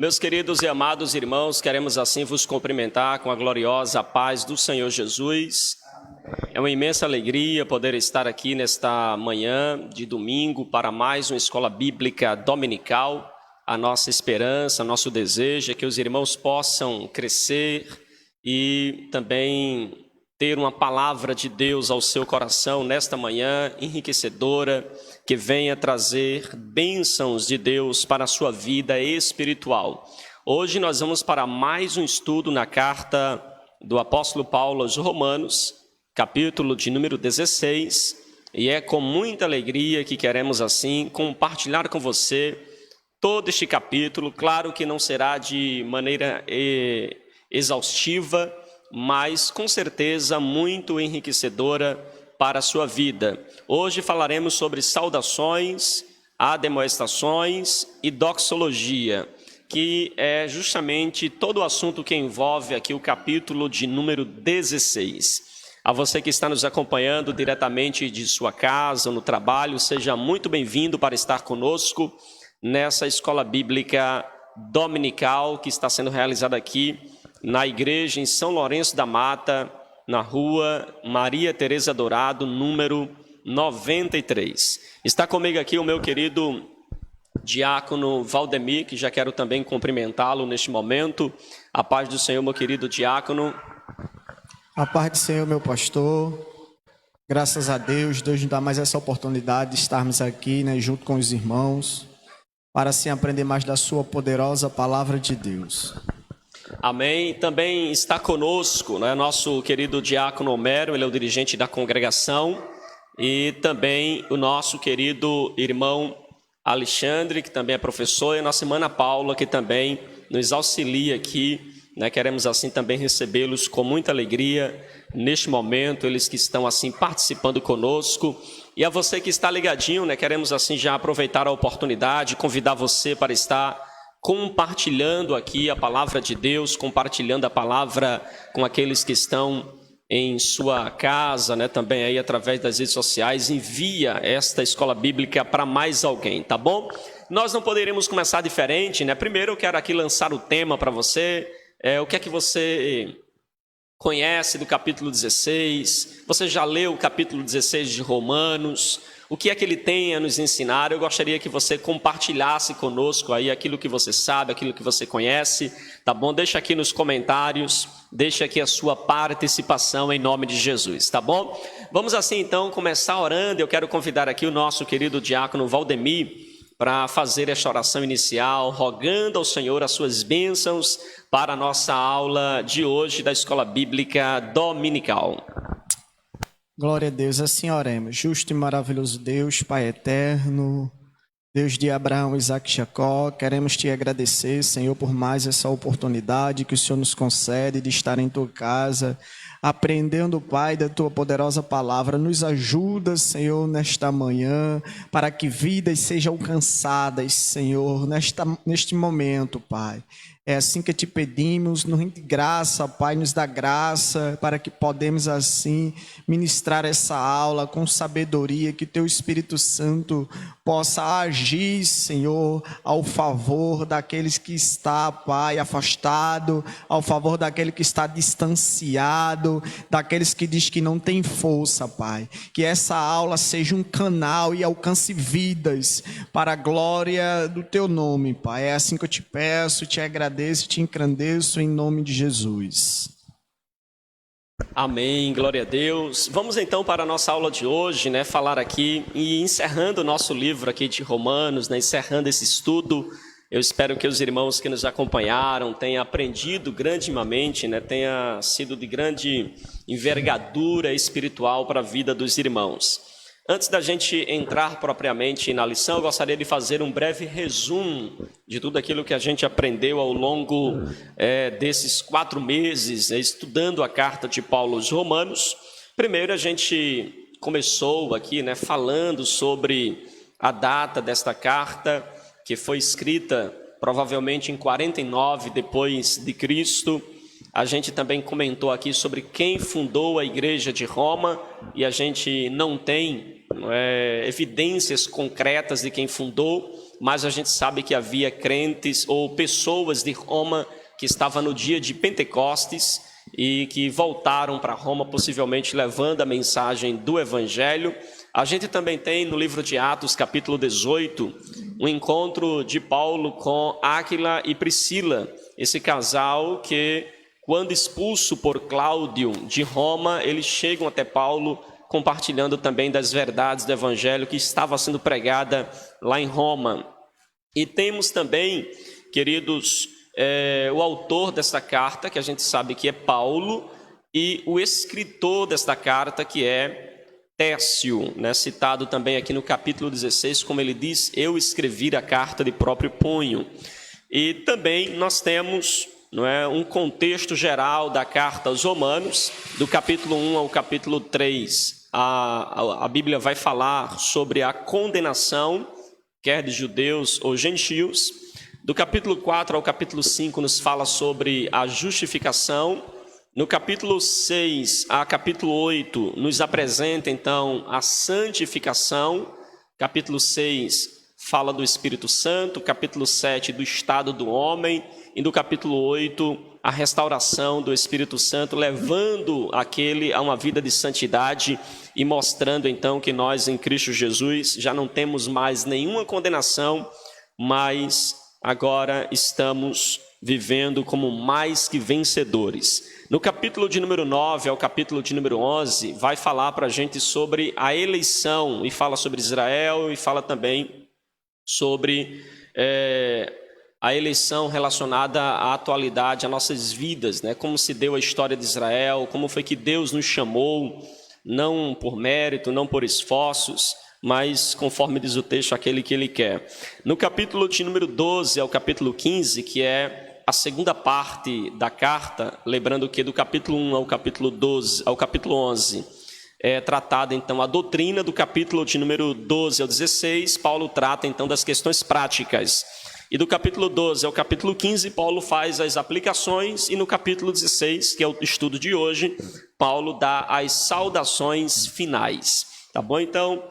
Meus queridos e amados irmãos, queremos assim vos cumprimentar com a gloriosa paz do Senhor Jesus. É uma imensa alegria poder estar aqui nesta manhã de domingo para mais uma escola bíblica dominical. A nossa esperança, nosso desejo é que os irmãos possam crescer e também ter uma palavra de Deus ao seu coração nesta manhã enriquecedora, que venha trazer bênçãos de Deus para a sua vida espiritual. Hoje nós vamos para mais um estudo na carta do apóstolo Paulo aos Romanos, capítulo de número 16, e é com muita alegria que queremos assim compartilhar com você todo este capítulo. Claro que não será de maneira exaustiva, mas com certeza muito enriquecedora para a sua vida. Hoje falaremos sobre saudações, admoestações e doxologia, que é justamente todo o assunto que envolve aqui o capítulo de número 16. A você que está nos acompanhando diretamente de sua casa ou no trabalho, seja muito bem-vindo para estar conosco nessa escola bíblica dominical que está sendo realizada aqui na igreja em São Lourenço da Mata, na rua Maria Tereza Dourado, número 93. Está comigo aqui o meu querido diácono Valdemir, que já quero também cumprimentá-lo neste momento. A paz do Senhor, meu querido diácono. A paz do Senhor, meu pastor. Graças a Deus, Deus nos dá mais essa oportunidade de estarmos aqui, junto com os irmãos, para assim aprender mais da sua poderosa palavra de Deus. Amém. Também está conosco, nosso querido diácono Homero, ele é o dirigente da congregação, e também o nosso querido irmão Alexandre, que também é professor, e a nossa irmã Paula, que também nos auxilia aqui. Queremos assim também recebê-los com muita alegria neste momento, eles que estão assim participando conosco. E a você que está ligadinho, queremos assim já aproveitar a oportunidade, convidar você para estar compartilhando aqui a palavra de Deus, compartilhando a palavra com aqueles que estão em sua casa, também aí através das redes sociais. Envia esta escola bíblica para mais alguém, tá bom? Nós não poderíamos começar diferente, Primeiro eu quero aqui lançar o tema para você. O que é que você conhece do capítulo 16? Você já leu o capítulo 16 de Romanos? O que é que ele tem a nos ensinar? Eu gostaria que você compartilhasse conosco aí aquilo que você sabe, aquilo que você conhece, tá bom? Deixa aqui nos comentários, deixa aqui a sua participação em nome de Jesus, tá bom? Vamos assim então começar orando. Eu quero convidar aqui o nosso querido diácono Valdemir para fazer esta oração inicial, rogando ao Senhor as suas bênçãos para a nossa aula de hoje da Escola Bíblica Dominical. Glória a Deus, assim oremos. Justo e maravilhoso Deus, Pai eterno, Deus de Abraão, Isaac e Jacó, queremos te agradecer, Senhor, por mais essa oportunidade que o Senhor nos concede de estar em tua casa, aprendendo, Pai, da tua poderosa palavra. Nos ajuda, Senhor, nesta manhã, para que vidas sejam alcançadas, Senhor, neste momento, Pai. É assim que te pedimos, nos rende graça, Pai, nos dá graça para que podemos assim ministrar essa aula com sabedoria, que teu Espírito Santo possa agir, Senhor, ao favor daqueles que está, Pai, afastado, ao favor daquele que está distanciado, daqueles que diz que não tem força, Pai. Que essa aula seja um canal e alcance vidas para a glória do teu nome, Pai. É assim que eu te peço, te agradeço, te engrandeço em nome de Jesus. Amém, glória a Deus. Vamos então para a nossa aula de hoje, falar aqui e encerrando o nosso livro aqui de Romanos, encerrando esse estudo. Eu espero que os irmãos que nos acompanharam tenham aprendido grandemente, tenha sido de grande envergadura espiritual para a vida dos irmãos. Antes da gente entrar propriamente na lição, eu gostaria de fazer um breve resumo de tudo aquilo que a gente aprendeu ao longo desses 4 meses, estudando a carta de Paulo aos Romanos. Primeiro a gente começou aqui falando sobre a data desta carta, que foi escrita provavelmente em 49 depois de Cristo. A gente também comentou aqui sobre quem fundou a igreja de Roma, e a gente não tem evidências concretas de quem fundou mas a gente sabe que havia crentes ou pessoas de Roma que estavam no dia de Pentecostes e que voltaram para Roma, possivelmente levando a mensagem do Evangelho. A gente também tem no livro de Atos, capítulo 18, um encontro de Paulo com Áquila e Priscila, esse casal que, quando expulso por Cláudio de Roma, eles chegam até Paulo, compartilhando também das verdades do Evangelho que estava sendo pregada lá em Roma. E temos também, queridos, o autor desta carta, que a gente sabe que é Paulo, e o escritor desta carta, que é Tércio, né, citado também aqui no capítulo 16, como ele diz, eu escrevi a carta de próprio punho. E também nós temos, não é, um contexto geral da carta aos Romanos, do capítulo 1 ao capítulo 3. A Bíblia vai falar sobre a condenação, quer de judeus ou gentios. Do capítulo 4 ao capítulo 5 nos fala sobre a justificação. No capítulo 6 a capítulo 8 nos apresenta então a santificação. Capítulo 6 fala do Espírito Santo, capítulo 7 do estado do homem e do capítulo 8 a restauração do Espírito Santo, levando aquele a uma vida de santidade e mostrando então que nós em Cristo Jesus já não temos mais nenhuma condenação, mas agora estamos vivendo como mais que vencedores. No capítulo de número 9 ao capítulo de número 11, vai falar para a gente sobre a eleição, e fala sobre Israel, e fala também sobre a eleição relacionada à atualidade, às nossas vidas, né? Como se deu a história de Israel, como foi que Deus nos chamou, não por mérito, não por esforços, mas conforme diz o texto, aquele que Ele quer. No capítulo de número 12 ao capítulo 15, que é a segunda parte da carta, lembrando que do capítulo 1 ao capítulo 12, ao capítulo 11, é tratada então a doutrina. Do capítulo de número 12 ao 16, Paulo trata então das questões práticas. E do capítulo 12 ao capítulo 15, Paulo faz as aplicações, e no capítulo 16, que é o estudo de hoje, Paulo dá as saudações finais. Tá bom? Então,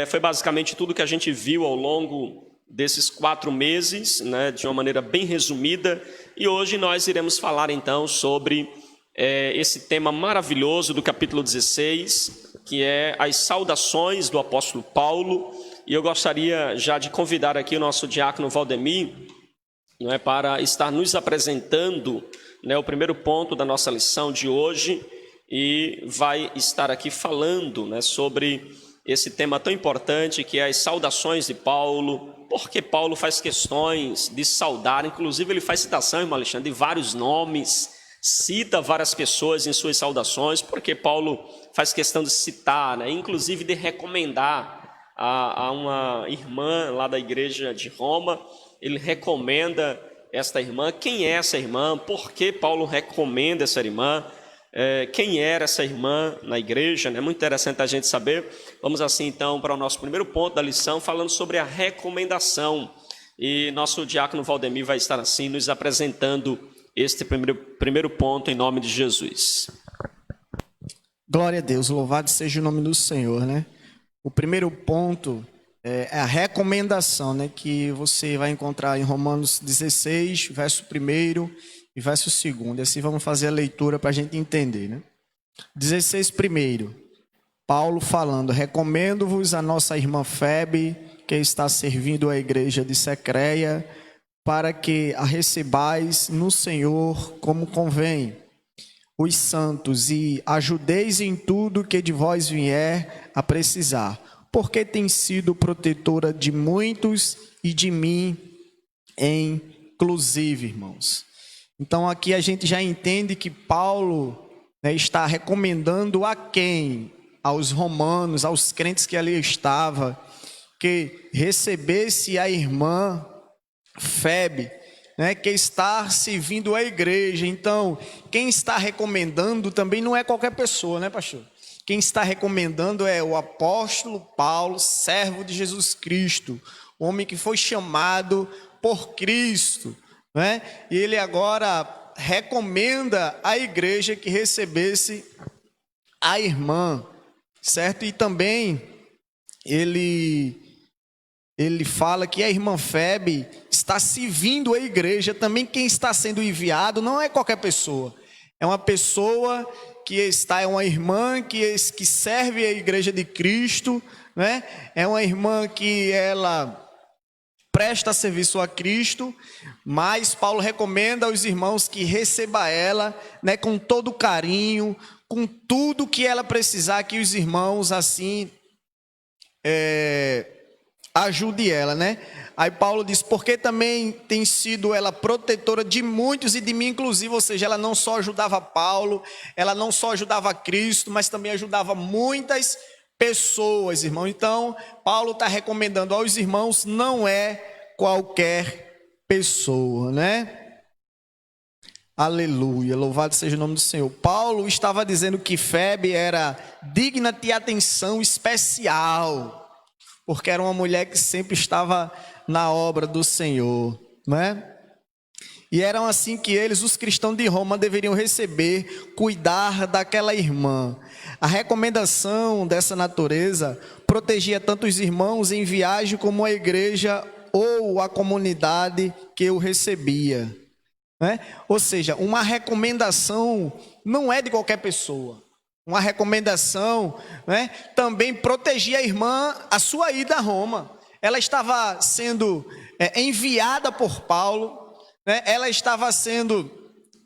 foi basicamente tudo que a gente viu ao longo desses 4 meses, né, de uma maneira bem resumida, e hoje nós iremos falar então sobre esse tema maravilhoso do capítulo 16, que é as saudações do apóstolo Paulo. E eu gostaria já de convidar aqui o nosso diácono Valdemir, não é, para estar nos apresentando, né, o primeiro ponto da nossa lição de hoje, e vai estar aqui falando, né, sobre esse tema tão importante que é as saudações de Paulo, porque Paulo faz questões de saudar, inclusive ele faz citação, irmão Alexandre, de vários nomes, cita várias pessoas em suas saudações, porque Paulo faz questão de citar, né, inclusive de recomendar a uma irmã lá da igreja de Roma. Ele recomenda esta irmã. Quem é essa irmã? Por que Paulo recomenda essa irmã? Quem era essa irmã na igreja? É muito interessante a gente saber. Vamos assim então para o nosso primeiro ponto da lição, falando sobre a recomendação. E nosso diácono Valdemir vai estar assim nos apresentando este primeiro ponto em nome de Jesus. Glória a Deus, louvado seja o nome do Senhor, né? O primeiro ponto é a recomendação, né, que você vai encontrar em Romanos 16, verso 1 e verso 2. Assim vamos fazer a leitura para a gente entender, né? 16, 1. Paulo falando: recomendo-vos a nossa irmã Febe, que está servindo a igreja de Secreia, para que a recebais no Senhor como convém, os santos, e ajudeis em tudo que de vós vier a precisar, porque tem sido protetora de muitos e de mim inclusive, irmãos. Então aqui a gente já entende que Paulo, né, está recomendando a quem? Aos romanos, aos crentes que ali estavam, que recebesse a irmã Febe, né, que está servindo a igreja. Então, quem está recomendando também não é qualquer pessoa, né, pastor? Quem está recomendando é o apóstolo Paulo, servo de Jesus Cristo, o homem que foi chamado por Cristo, né? E ele agora recomenda à igreja que recebesse a irmã, certo? E também ele ele fala que a irmã Febe está servindo a igreja. Também quem está sendo enviado não é qualquer pessoa. É uma pessoa é uma irmã que serve a igreja de Cristo, né? É uma irmã que ela presta serviço a Cristo, mas Paulo recomenda aos irmãos que receba ela, né, com todo carinho, com tudo que ela precisar, que os irmãos assim ajude ela, né? Aí Paulo diz, porque também tem sido ela protetora de muitos e de mim inclusive, ou seja, ela não só ajudava Paulo, ela não só ajudava Cristo, mas também ajudava muitas pessoas, irmão. Então, Paulo está recomendando aos irmãos, não é qualquer pessoa, né? Aleluia, louvado seja o nome do Senhor. Paulo estava dizendo que Febe era digna de atenção especial, porque era uma mulher que sempre estava na obra do Senhor, né? E eram assim que eles, os cristãos de Roma, deveriam receber, cuidar daquela irmã. A recomendação dessa natureza protegia tanto os irmãos em viagem como a igreja ou a comunidade que o recebia, né? Ou seja, uma recomendação não é de qualquer pessoa. Uma recomendação, né, também protegia a irmã, a sua ida a Roma. Ela estava sendo enviada por Paulo, né? Ela estava sendo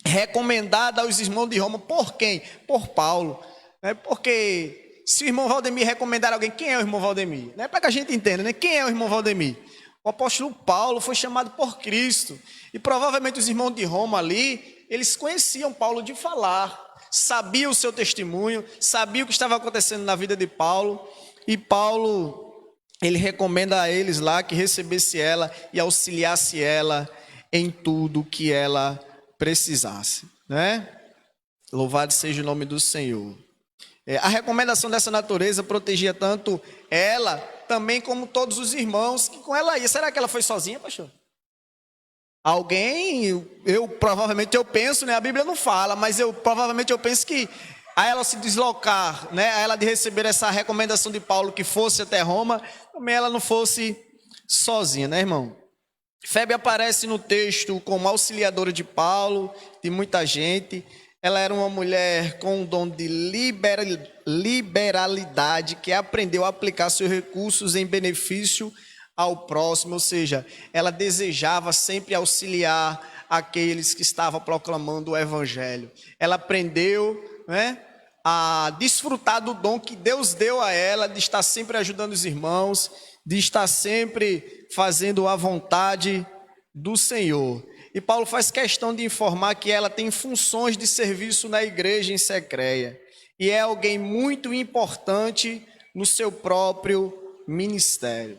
recomendada aos irmãos de Roma. Por quem? Por Paulo, né? Porque se o irmão Valdemir recomendar alguém, quem é o irmão Valdemir? Né? Para que a gente entenda, né? Quem é o irmão Valdemir? O apóstolo Paulo foi chamado por Cristo. E provavelmente os irmãos de Roma ali, eles conheciam Paulo de falar, sabiam o seu testemunho, sabiam o que estava acontecendo na vida de Paulo. E Paulo, ele recomenda a eles lá que recebesse ela e auxiliasse ela em tudo que ela precisasse, né? Louvado seja o nome do Senhor. A recomendação dessa natureza protegia tanto ela, também como todos os irmãos que com ela ia. Será que ela foi sozinha, pastor? Alguém, provavelmente eu penso, né? A Bíblia não fala, mas provavelmente eu penso que a ela se deslocar, né? A ela de receber essa recomendação de Paulo que fosse até Roma, também ela não fosse sozinha, né, irmão? Febe aparece no texto como auxiliadora de Paulo, de muita gente. Ela era uma mulher com um dom de liberalidade, que aprendeu a aplicar seus recursos em benefício ao próximo, ou seja, ela desejava sempre auxiliar aqueles que estavam proclamando o evangelho. Ela aprendeu, né, a desfrutar do dom que Deus deu a ela, de estar sempre ajudando os irmãos, de estar sempre fazendo a vontade do Senhor. E Paulo faz questão de informar que ela tem funções de serviço na igreja em Secreia, e é alguém muito importante no seu próprio ministério.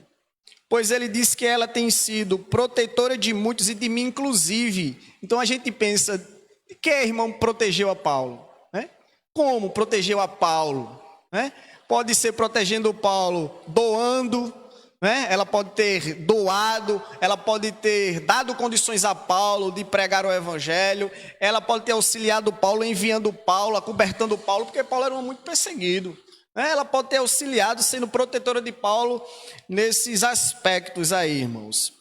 Pois ele diz que ela tem sido protetora de muitos e de mim inclusive. Então a gente pensa, de que irmão protegeu a Paulo? Né? Como protegeu a Paulo? Né? Pode ser protegendo Paulo doando, né? Ela pode ter doado, ela pode ter dado condições a Paulo de pregar o evangelho, ela pode ter auxiliado Paulo, enviando Paulo, acobertando Paulo, porque Paulo era muito perseguido. Ela pode ter auxiliado, sendo protetora de Paulo nesses aspectos aí, irmãos.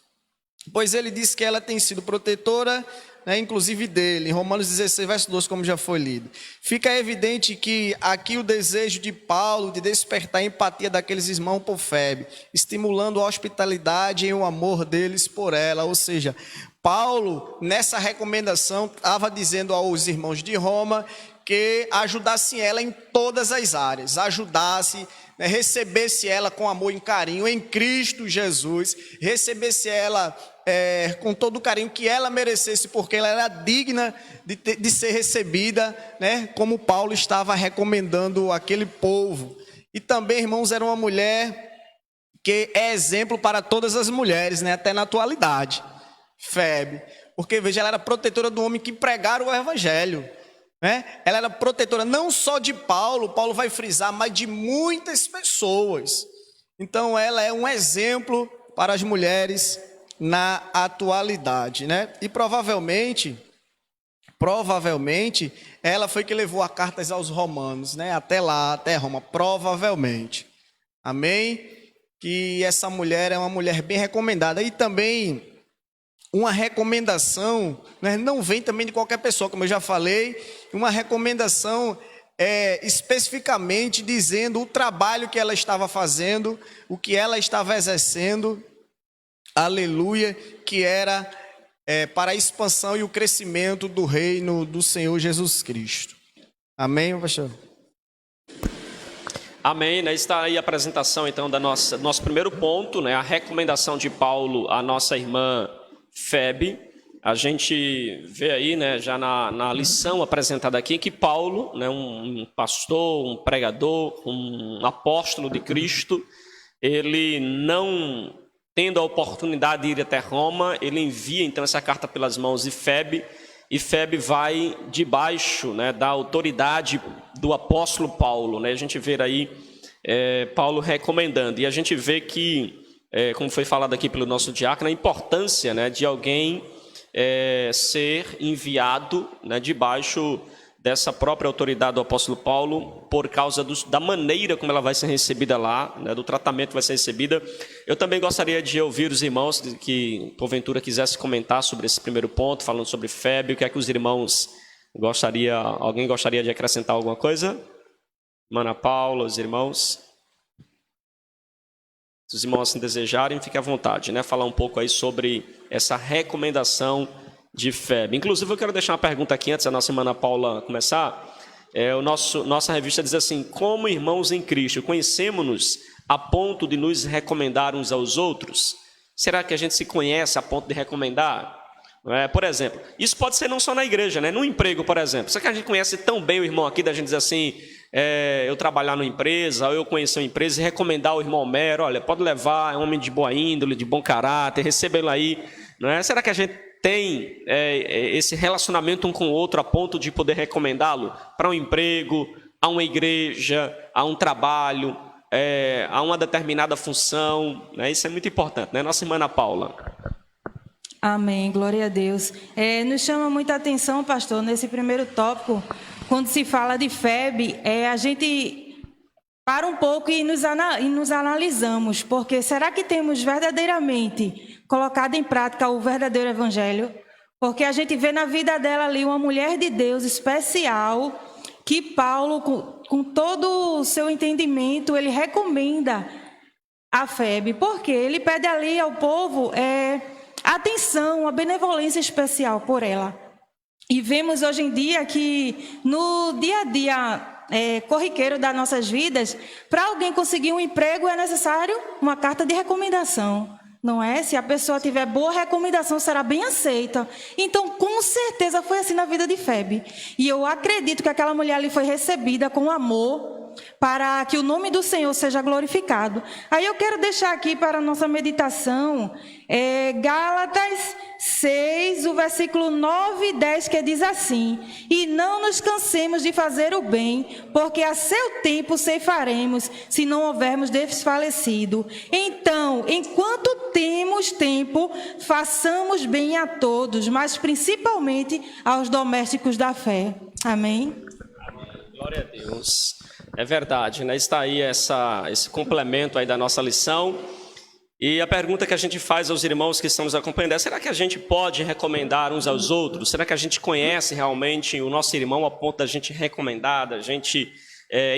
Pois ele diz que ela tem sido protetora, né, inclusive dele, em Romanos 16, verso 12, como já foi lido. Fica evidente que aqui o desejo de Paulo de despertar a empatia daqueles irmãos por Febe, estimulando a hospitalidade e o amor deles por ela. Ou seja, Paulo, nessa recomendação, estava dizendo aos irmãos de Roma que ajudasse ela em todas as áreas, ajudasse, né, recebesse ela com amor e carinho em Cristo Jesus, recebesse ela com todo o carinho que ela merecesse, porque ela era digna de ser recebida, né, como Paulo estava recomendando aquele povo. E também, irmãos, era uma mulher que é exemplo para todas as mulheres, né, até na atualidade, Febe, porque veja, ela era protetora do homem que pregaram o evangelho. Ela era protetora não só de Paulo, Paulo vai frisar, mas de muitas pessoas. Então ela é um exemplo para as mulheres na atualidade, né? E provavelmente ela foi que levou as cartas aos romanos, né? Até lá, até Roma, provavelmente. Amém? que essa mulher é uma mulher bem recomendada. E também uma recomendação, né, não vem também de qualquer pessoa, como eu já falei, uma recomendação especificamente dizendo o trabalho que ela estava fazendo, o que ela estava exercendo, aleluia, que era para a expansão e o crescimento do reino do Senhor Jesus Cristo. Amém, pastor? Amém, né? Está aí a apresentação então do nosso primeiro ponto, né? A recomendação de Paulo à nossa irmã Febe. A gente vê aí, né, já na lição apresentada aqui, que Paulo, né, um pastor, um pregador, um apóstolo de Cristo, ele não tendo a oportunidade de ir até Roma, ele envia então essa carta pelas mãos de Febe, e Febe vai debaixo, né, da autoridade do apóstolo Paulo, né? A gente vê aí Paulo recomendando, e a gente vê que, como foi falado aqui pelo nosso diácono, a importância, né, de alguém ser enviado, né, debaixo dessa própria autoridade do apóstolo Paulo, por causa da maneira como ela vai ser recebida lá, né, do tratamento que vai ser recebida. Eu também gostaria de ouvir os irmãos que porventura quisessem comentar sobre esse primeiro ponto, falando sobre Febe. O que é que os irmãos alguém gostaria de acrescentar alguma coisa? Mana Paula, os irmãos? Se os irmãos assim desejarem, fiquem à vontade, né? Falar um pouco aí sobre essa recomendação de Febe. Inclusive, eu quero deixar uma pergunta aqui antes da nossa irmã Paula começar. Nossa revista diz assim: como irmãos em Cristo, conhecemos-nos a ponto de nos recomendar uns aos outros? Será que a gente se conhece a ponto de recomendar? Por exemplo, isso pode ser não só na igreja, né? No emprego, por exemplo. Será que a gente conhece tão bem o irmão aqui, da gente dizer assim, eu trabalhar numa empresa, ou eu conhecer uma empresa e recomendar o irmão Homero, olha, pode levar, é um homem de boa índole, de bom caráter, receba ele aí, não é? Será que a gente tem esse relacionamento um com o outro a ponto de poder recomendá-lo para um emprego, a uma igreja, a um trabalho, a uma determinada função, né? Isso é muito importante, né? Nossa irmã Ana Paula. Amém, glória a Deus. Nos chama muita atenção, pastor, nesse primeiro tópico, quando se fala de Febe, a gente para um pouco e nos analisamos, porque será que temos verdadeiramente colocado em prática o verdadeiro evangelho? Porque a gente vê na vida dela ali uma mulher de Deus especial, que Paulo, com todo o seu entendimento, ele recomenda a Febe, porque ele pede ali ao povo atenção, a benevolência especial por ela. E vemos hoje em dia que no dia a dia corriqueiro das nossas vidas, para alguém conseguir um emprego é necessário uma carta de recomendação, não é? Se a pessoa tiver boa recomendação, será bem aceita. Então, com certeza foi assim na vida de Febe. E eu acredito que aquela mulher ali foi recebida com amor, para que o nome do Senhor seja glorificado. Aí eu quero deixar aqui para a nossa meditação, Gálatas 6, o versículo 9 e 10, que diz assim: e não nos cansemos de fazer o bem, porque a seu tempo ceifaremos, se não houvermos desfalecido. Então, enquanto temos tempo, façamos bem a todos, mas principalmente aos domésticos da fé. Amém? Glória a Deus. É verdade, né? Está aí esse complemento aí da nossa lição. E a pergunta que a gente faz aos irmãos que estão nos acompanhando é: será que a gente pode recomendar uns aos outros? Será que a gente conhece realmente o nosso irmão a ponto da gente recomendar, da gente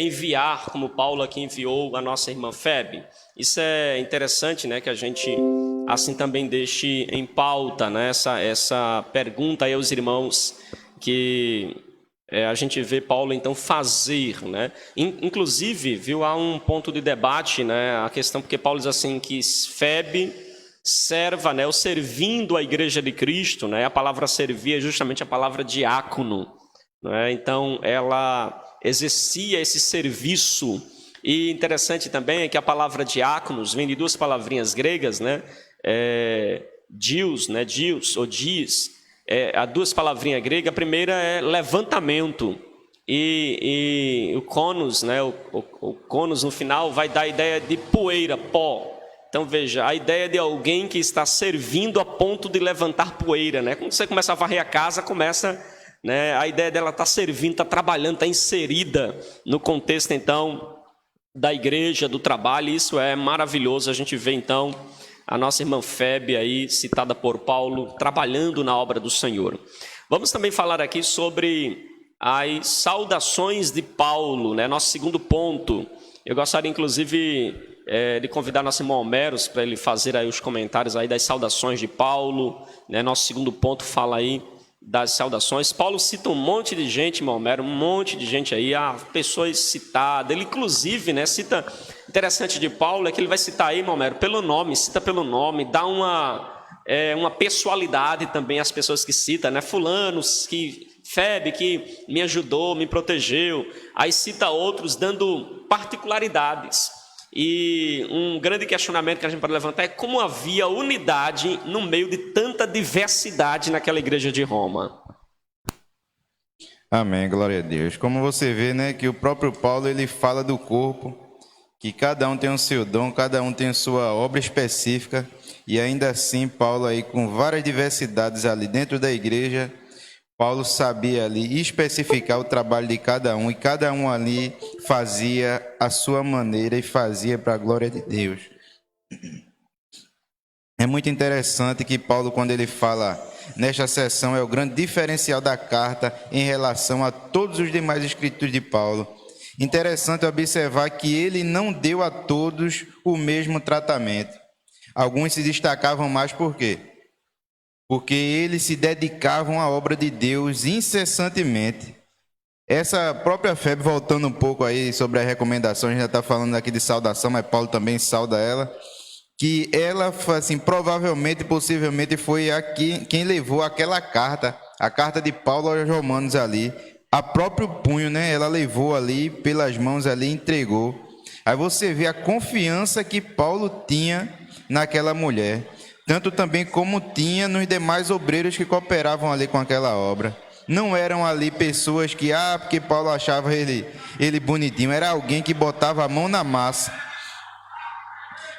enviar, como Paulo aqui enviou a nossa irmã Febe? Isso é interessante, né? Que a gente assim também deixe em pauta, né? Essa pergunta aí aos irmãos que a gente vê Paulo então fazer, né? Inclusive, viu, há um ponto de debate, né? A questão, porque Paulo diz assim que Febe serva, né? Ou servindo a igreja de Cristo, né? A palavra servir é justamente a palavra diácono, né? Então, ela exercia esse serviço. E interessante também é que a palavra diáconos vem de duas palavrinhas gregas, né? Dios, né? Dios ou dias. Há duas palavrinhas gregas. A primeira é levantamento, e o conos, né? O conos no final vai dar a ideia de poeira, pó. Então veja, a ideia de alguém que está servindo a ponto de levantar poeira, né? Quando você começa a varrer a casa, começa, né? A ideia dela está servindo, está trabalhando, está inserida no contexto então da igreja, do trabalho, isso é maravilhoso. A gente vê então a nossa irmã Febe aí, citada por Paulo, trabalhando na obra do Senhor. Vamos também falar aqui sobre as saudações de Paulo, né? Nosso segundo ponto. Eu gostaria inclusive de convidar nosso irmão Homeros para ele fazer aí os comentários aí das saudações de Paulo, né? Nosso segundo ponto fala aí das saudações. Paulo cita um monte de gente, irmão Homero, um monte de gente aí, pessoas citadas. Ele inclusive, né, cita, interessante de Paulo é que ele vai citar aí, irmão Homero, pelo nome, cita pelo nome, dá uma pessoalidade também às pessoas que cita, né? Fulanos, Febe, que me ajudou, me protegeu. Aí cita outros dando particularidades. E um grande questionamento que a gente pode levantar é como havia unidade no meio de tanta diversidade naquela igreja de Roma. Amém, glória a Deus. Como você vê, né, que o próprio Paulo ele fala do corpo, que cada um tem o seu dom, cada um tem a sua obra específica, e ainda assim Paulo aí com várias diversidades ali dentro da igreja, Paulo sabia ali especificar o trabalho de cada um, e cada um ali fazia a sua maneira e fazia para a glória de Deus. É muito interessante que Paulo, quando ele fala nesta seção, é o grande diferencial da carta em relação a todos os demais escritos de Paulo. Interessante observar que ele não deu a todos o mesmo tratamento. Alguns se destacavam mais por quê? Porque eles se dedicavam à obra de Deus incessantemente. Essa própria Febe, voltando um pouco aí sobre a recomendação, a gente já está falando aqui de saudação, mas Paulo também sauda ela, que ela, assim, provavelmente, possivelmente, foi quem levou aquela carta, a carta de Paulo aos Romanos ali, a próprio punho, né? Ela levou ali, pelas mãos ali, entregou. Aí você vê a confiança que Paulo tinha naquela mulher, tanto também como tinha nos demais obreiros que cooperavam ali com aquela obra. Não eram ali pessoas que, porque Paulo achava ele bonitinho, era alguém que botava a mão na massa,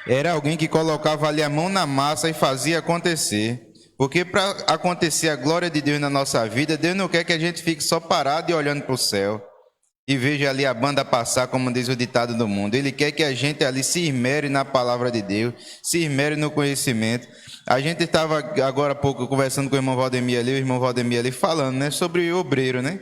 era alguém que colocava ali a mão na massa e fazia acontecer. Porque para acontecer a glória de Deus na nossa vida, Deus não quer que a gente fique só parado e olhando para o céu e veja ali a banda passar, como diz o ditado do mundo. Ele quer que a gente ali se esmere na palavra de Deus, se esmere no conhecimento. A gente estava agora há pouco conversando com o irmão Valdemir ali, falando, né, sobre o obreiro, né?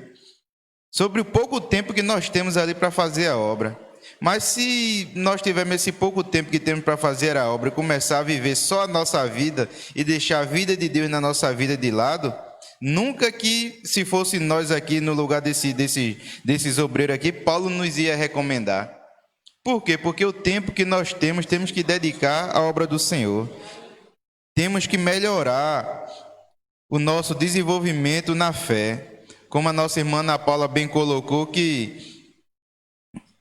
Sobre o pouco tempo que nós temos ali para fazer a obra. Mas se nós tivermos esse pouco tempo que temos para fazer a obra e começar a viver só a nossa vida e deixar a vida de Deus na nossa vida de lado, nunca que, se fosse nós aqui no lugar desses obreiros aqui, Paulo nos ia recomendar. Por quê? Porque o tempo que nós temos que dedicar à obra do Senhor. Temos que melhorar o nosso desenvolvimento na fé. Como a nossa irmã Ana Paula bem colocou, que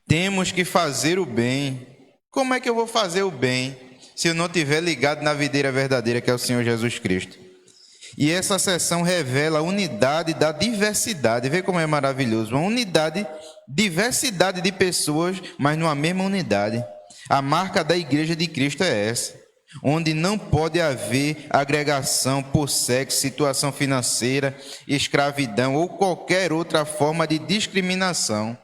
temos que fazer o bem. Como é que eu vou fazer o bem se eu não estiver ligado na videira verdadeira, que é o Senhor Jesus Cristo? E essa sessão revela a unidade da diversidade. Vê como é maravilhoso. Uma unidade, diversidade de pessoas, mas numa mesma unidade. A marca da igreja de Cristo é essa, onde não pode haver agregação por sexo, situação financeira, escravidão ou qualquer outra forma de discriminação.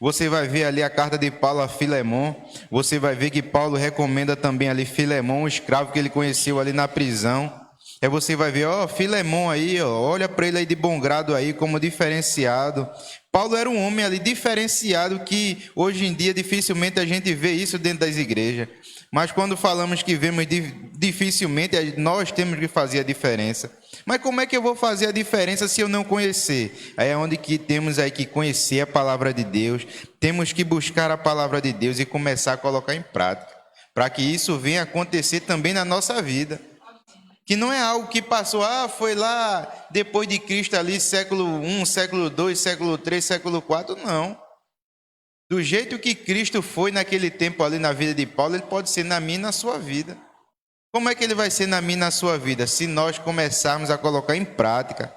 Você vai ver ali a carta de Paulo a Filemon, você vai ver que Paulo recomenda também ali Filemon, o escravo que ele conheceu ali na prisão. Aí você vai ver, Filemon aí, olha para ele aí de bom grado aí, como diferenciado. Paulo era um homem ali diferenciado, que hoje em dia dificilmente a gente vê isso dentro das igrejas. Mas quando falamos que vemos dificilmente, nós temos que fazer a diferença. Mas como é que eu vou fazer a diferença se eu não conhecer? Aí é onde que temos aí que conhecer a palavra de Deus, temos que buscar a palavra de Deus e começar a colocar em prática, para que isso venha acontecer também na nossa vida. Que não é algo que passou, foi lá depois de Cristo ali, século I, século II, século III, século IV, não. Do jeito que Cristo foi naquele tempo ali na vida de Paulo, ele pode ser na minha e na sua vida. Como é que ele vai ser na minha e na sua vida? Se nós começarmos a colocar em prática.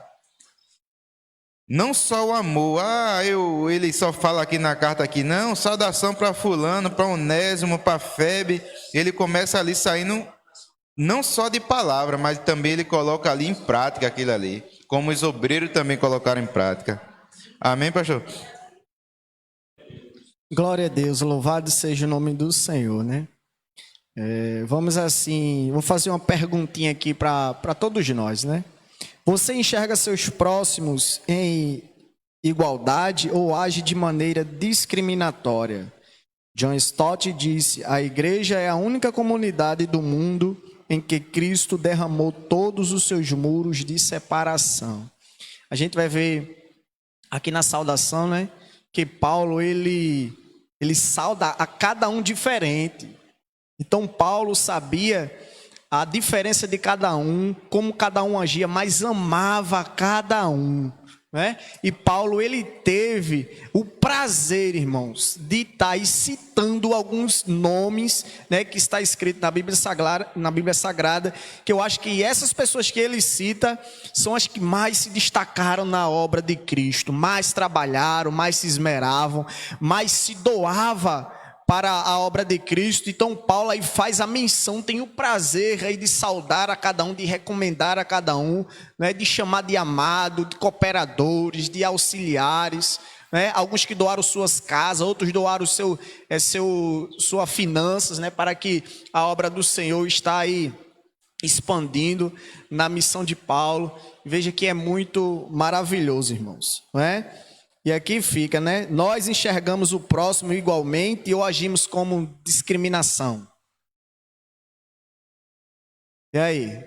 Não só o amor, ele só fala aqui na carta aqui, não, saudação para fulano, para Onésimo, para Febe. Ele começa ali saindo não só de palavra, mas também ele coloca ali em prática aquilo ali, como os obreiros também colocaram em prática. Amém, pastor? Glória a Deus, louvado seja o nome do Senhor, né? Vamos assim, vou fazer uma perguntinha aqui para todos nós, né? Você enxerga seus próximos em igualdade ou age de maneira discriminatória? John Stott disse: a igreja é a única comunidade do mundo em que Cristo derramou todos os seus muros de separação. A gente vai ver aqui na saudação, né, que Paulo ele sauda a cada um diferente. Então Paulo sabia a diferença de cada um, como cada um agia, mas amava cada um, né? E Paulo ele teve o prazer, irmãos, de estar aí citando alguns nomes, né, que está escrito na Bíblia Sagrada, que eu acho que essas pessoas que ele cita são as que mais se destacaram na obra de Cristo, mais trabalharam, mais se esmeravam, mais se doava para a obra de Cristo. Então Paulo aí faz a menção, tem o prazer aí de saudar a cada um, de recomendar a cada um, né, de chamar de amado, de cooperadores, de auxiliares, né, alguns que doaram suas casas, outros doaram suas finanças, né, para que a obra do Senhor está aí expandindo na missão de Paulo. Veja que é muito maravilhoso, irmãos, não é? E aqui fica, né? Nós enxergamos o próximo igualmente ou agimos como discriminação? E aí?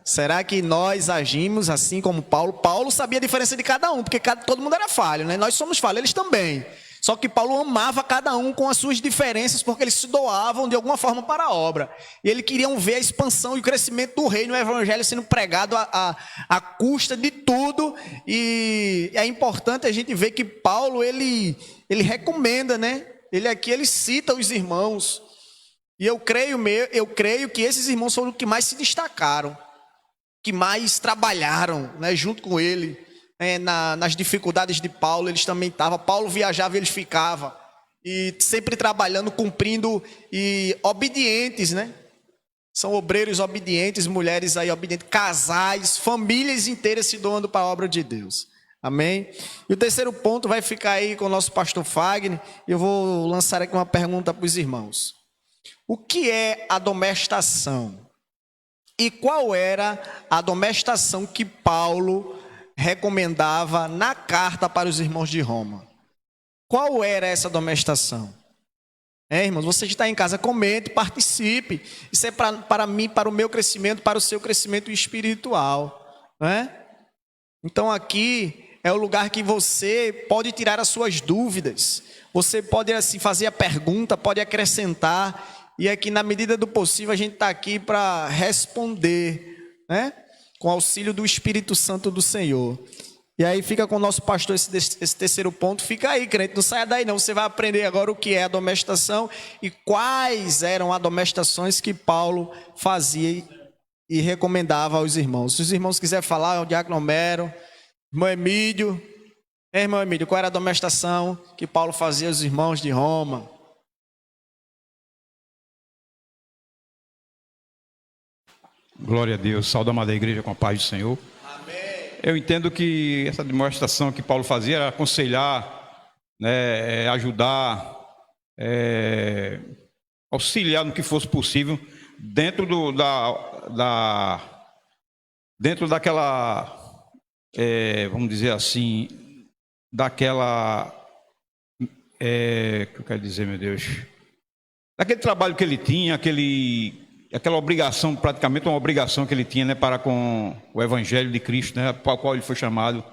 Será que nós agimos assim como Paulo? Paulo sabia a diferença de cada um, porque todo mundo era falho, né? Nós somos falhos, eles também. Só que Paulo amava cada um com as suas diferenças, porque eles se doavam de alguma forma para a obra. E eles queriam ver a expansão e o crescimento do reino, o evangelho sendo pregado à custa de tudo. E é importante a gente ver que Paulo, ele recomenda, né? Ele cita os irmãos. E eu creio que esses irmãos foram os que mais se destacaram, que mais trabalharam, né, junto com ele. Nas dificuldades de Paulo, eles também estavam. Paulo viajava e eles ficavam. E sempre trabalhando, cumprindo e obedientes, né? São obreiros obedientes, mulheres aí obedientes, casais, famílias inteiras se doando para a obra de Deus. Amém? E o terceiro ponto vai ficar aí com o nosso pastor Fagner. Eu vou lançar aqui uma pergunta para os irmãos. O que é admoestação? E qual era a admoestação que Paulo recomendava na carta para os irmãos de Roma? Qual era essa admoestação? Irmãos, você que está em casa, comente, participe. Isso é para mim, para o meu crescimento, para o seu crescimento espiritual, né? Então aqui é o lugar que você pode tirar as suas dúvidas. Você pode assim fazer a pergunta, pode acrescentar. E aqui, na medida do possível, a gente está aqui para responder, né? Com auxílio do Espírito Santo do Senhor. E aí fica com o nosso pastor esse terceiro ponto. Fica aí, crente, não saia daí não. Você vai aprender agora o que é a admoestação e quais eram as admoestações que Paulo fazia e recomendava aos irmãos. Se os irmãos quiserem falar, o diácono Homero, irmão Emílio. Irmão Emílio, qual era a admoestação que Paulo fazia aos irmãos de Roma? Glória a Deus, saúde amada igreja com a paz do Senhor. Amém. Eu entendo que essa demonstração que Paulo fazia era aconselhar, né, ajudar, auxiliar no que fosse possível dentro dentro daquela, vamos dizer assim, daquela, que eu quero dizer, meu Deus, daquele trabalho que ele tinha, aquela obrigação, praticamente uma obrigação que ele tinha, né, para com o Evangelho de Cristo, né, para o qual ele foi chamado.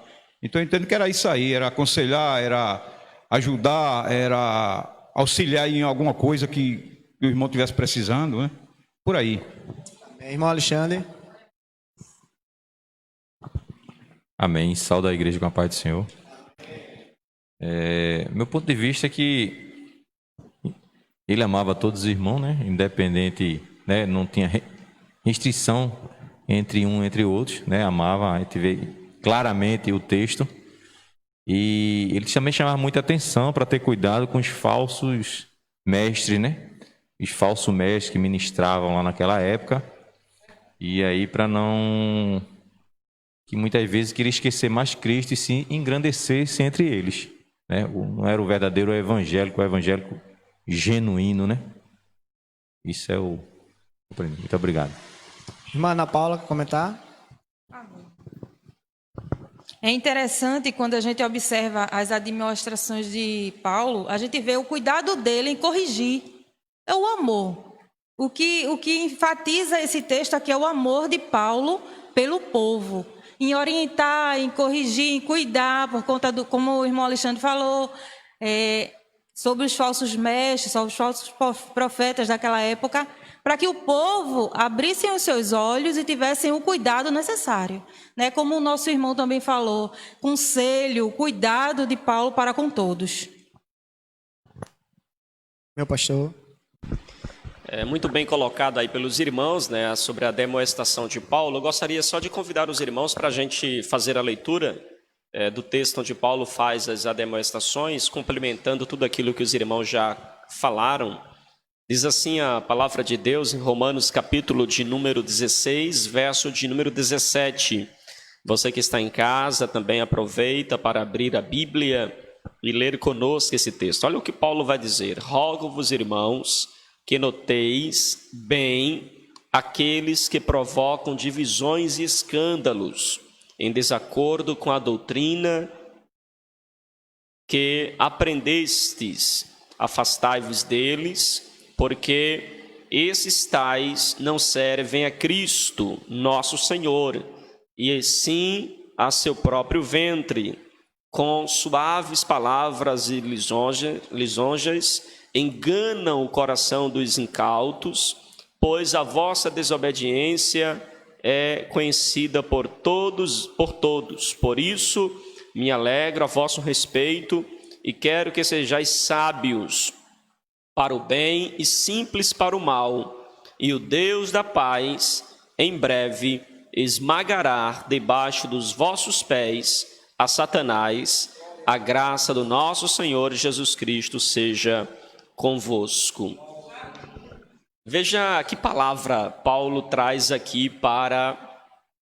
Então eu entendo que era isso aí, era aconselhar, era ajudar, era auxiliar em alguma coisa que o irmão estivesse precisando, né, por aí. Amém, irmão Alexandre. Amém, saúde a igreja com a paz do Senhor. Meu ponto de vista é que ele amava todos os irmãos, né, independente, né, não tinha restrição entre um e entre outros, né, amava, a gente vê claramente o texto, e ele também chamava muita atenção para ter cuidado com os falsos mestres, né, os falsos mestres que ministravam lá naquela época, e aí para não, que muitas vezes queria esquecer mais Cristo e se engrandecer-se entre eles, né? Não era o verdadeiro evangélico, o evangélico genuíno, né? Isso é o aprendi. Muito obrigado. Irmã Ana Paula, quer comentar? É interessante quando a gente observa as admoestações de Paulo, a gente vê o cuidado dele em corrigir. É o amor. O que enfatiza esse texto aqui é o amor de Paulo pelo povo. Em orientar, em corrigir, em cuidar, por conta do, como o irmão Alexandre falou, sobre os falsos mestres, sobre os falsos profetas daquela época, para que o povo abrissem os seus olhos e tivessem o cuidado necessário. Né? Como o nosso irmão também falou, conselho, cuidado de Paulo para com todos. Meu pastor. Muito bem colocado aí pelos irmãos, né, sobre a demoestação de Paulo. Eu gostaria só de convidar os irmãos para a gente fazer a leitura do texto onde Paulo faz as admoestações, complementando tudo aquilo que os irmãos já falaram. Diz assim a palavra de Deus em Romanos, capítulo de número 16, verso de número 17. Você que está em casa também aproveita para abrir a Bíblia e ler conosco esse texto. Olha o que Paulo vai dizer. Rogo-vos, irmãos, que noteis bem aqueles que provocam divisões e escândalos em desacordo com a doutrina que aprendestes. Afastai-vos deles, porque esses tais não servem a Cristo, nosso Senhor, e sim a seu próprio ventre, com suaves palavras e lisonjas, enganam o coração dos incautos, pois a vossa desobediência é conhecida por todos. Por isso, me alegro a vosso respeito e quero que sejais sábios para o bem e simples para o mal. E o Deus da paz, em breve, esmagará debaixo dos vossos pés a Satanás. A graça do nosso Senhor Jesus Cristo seja convosco. Veja que palavra Paulo traz aqui para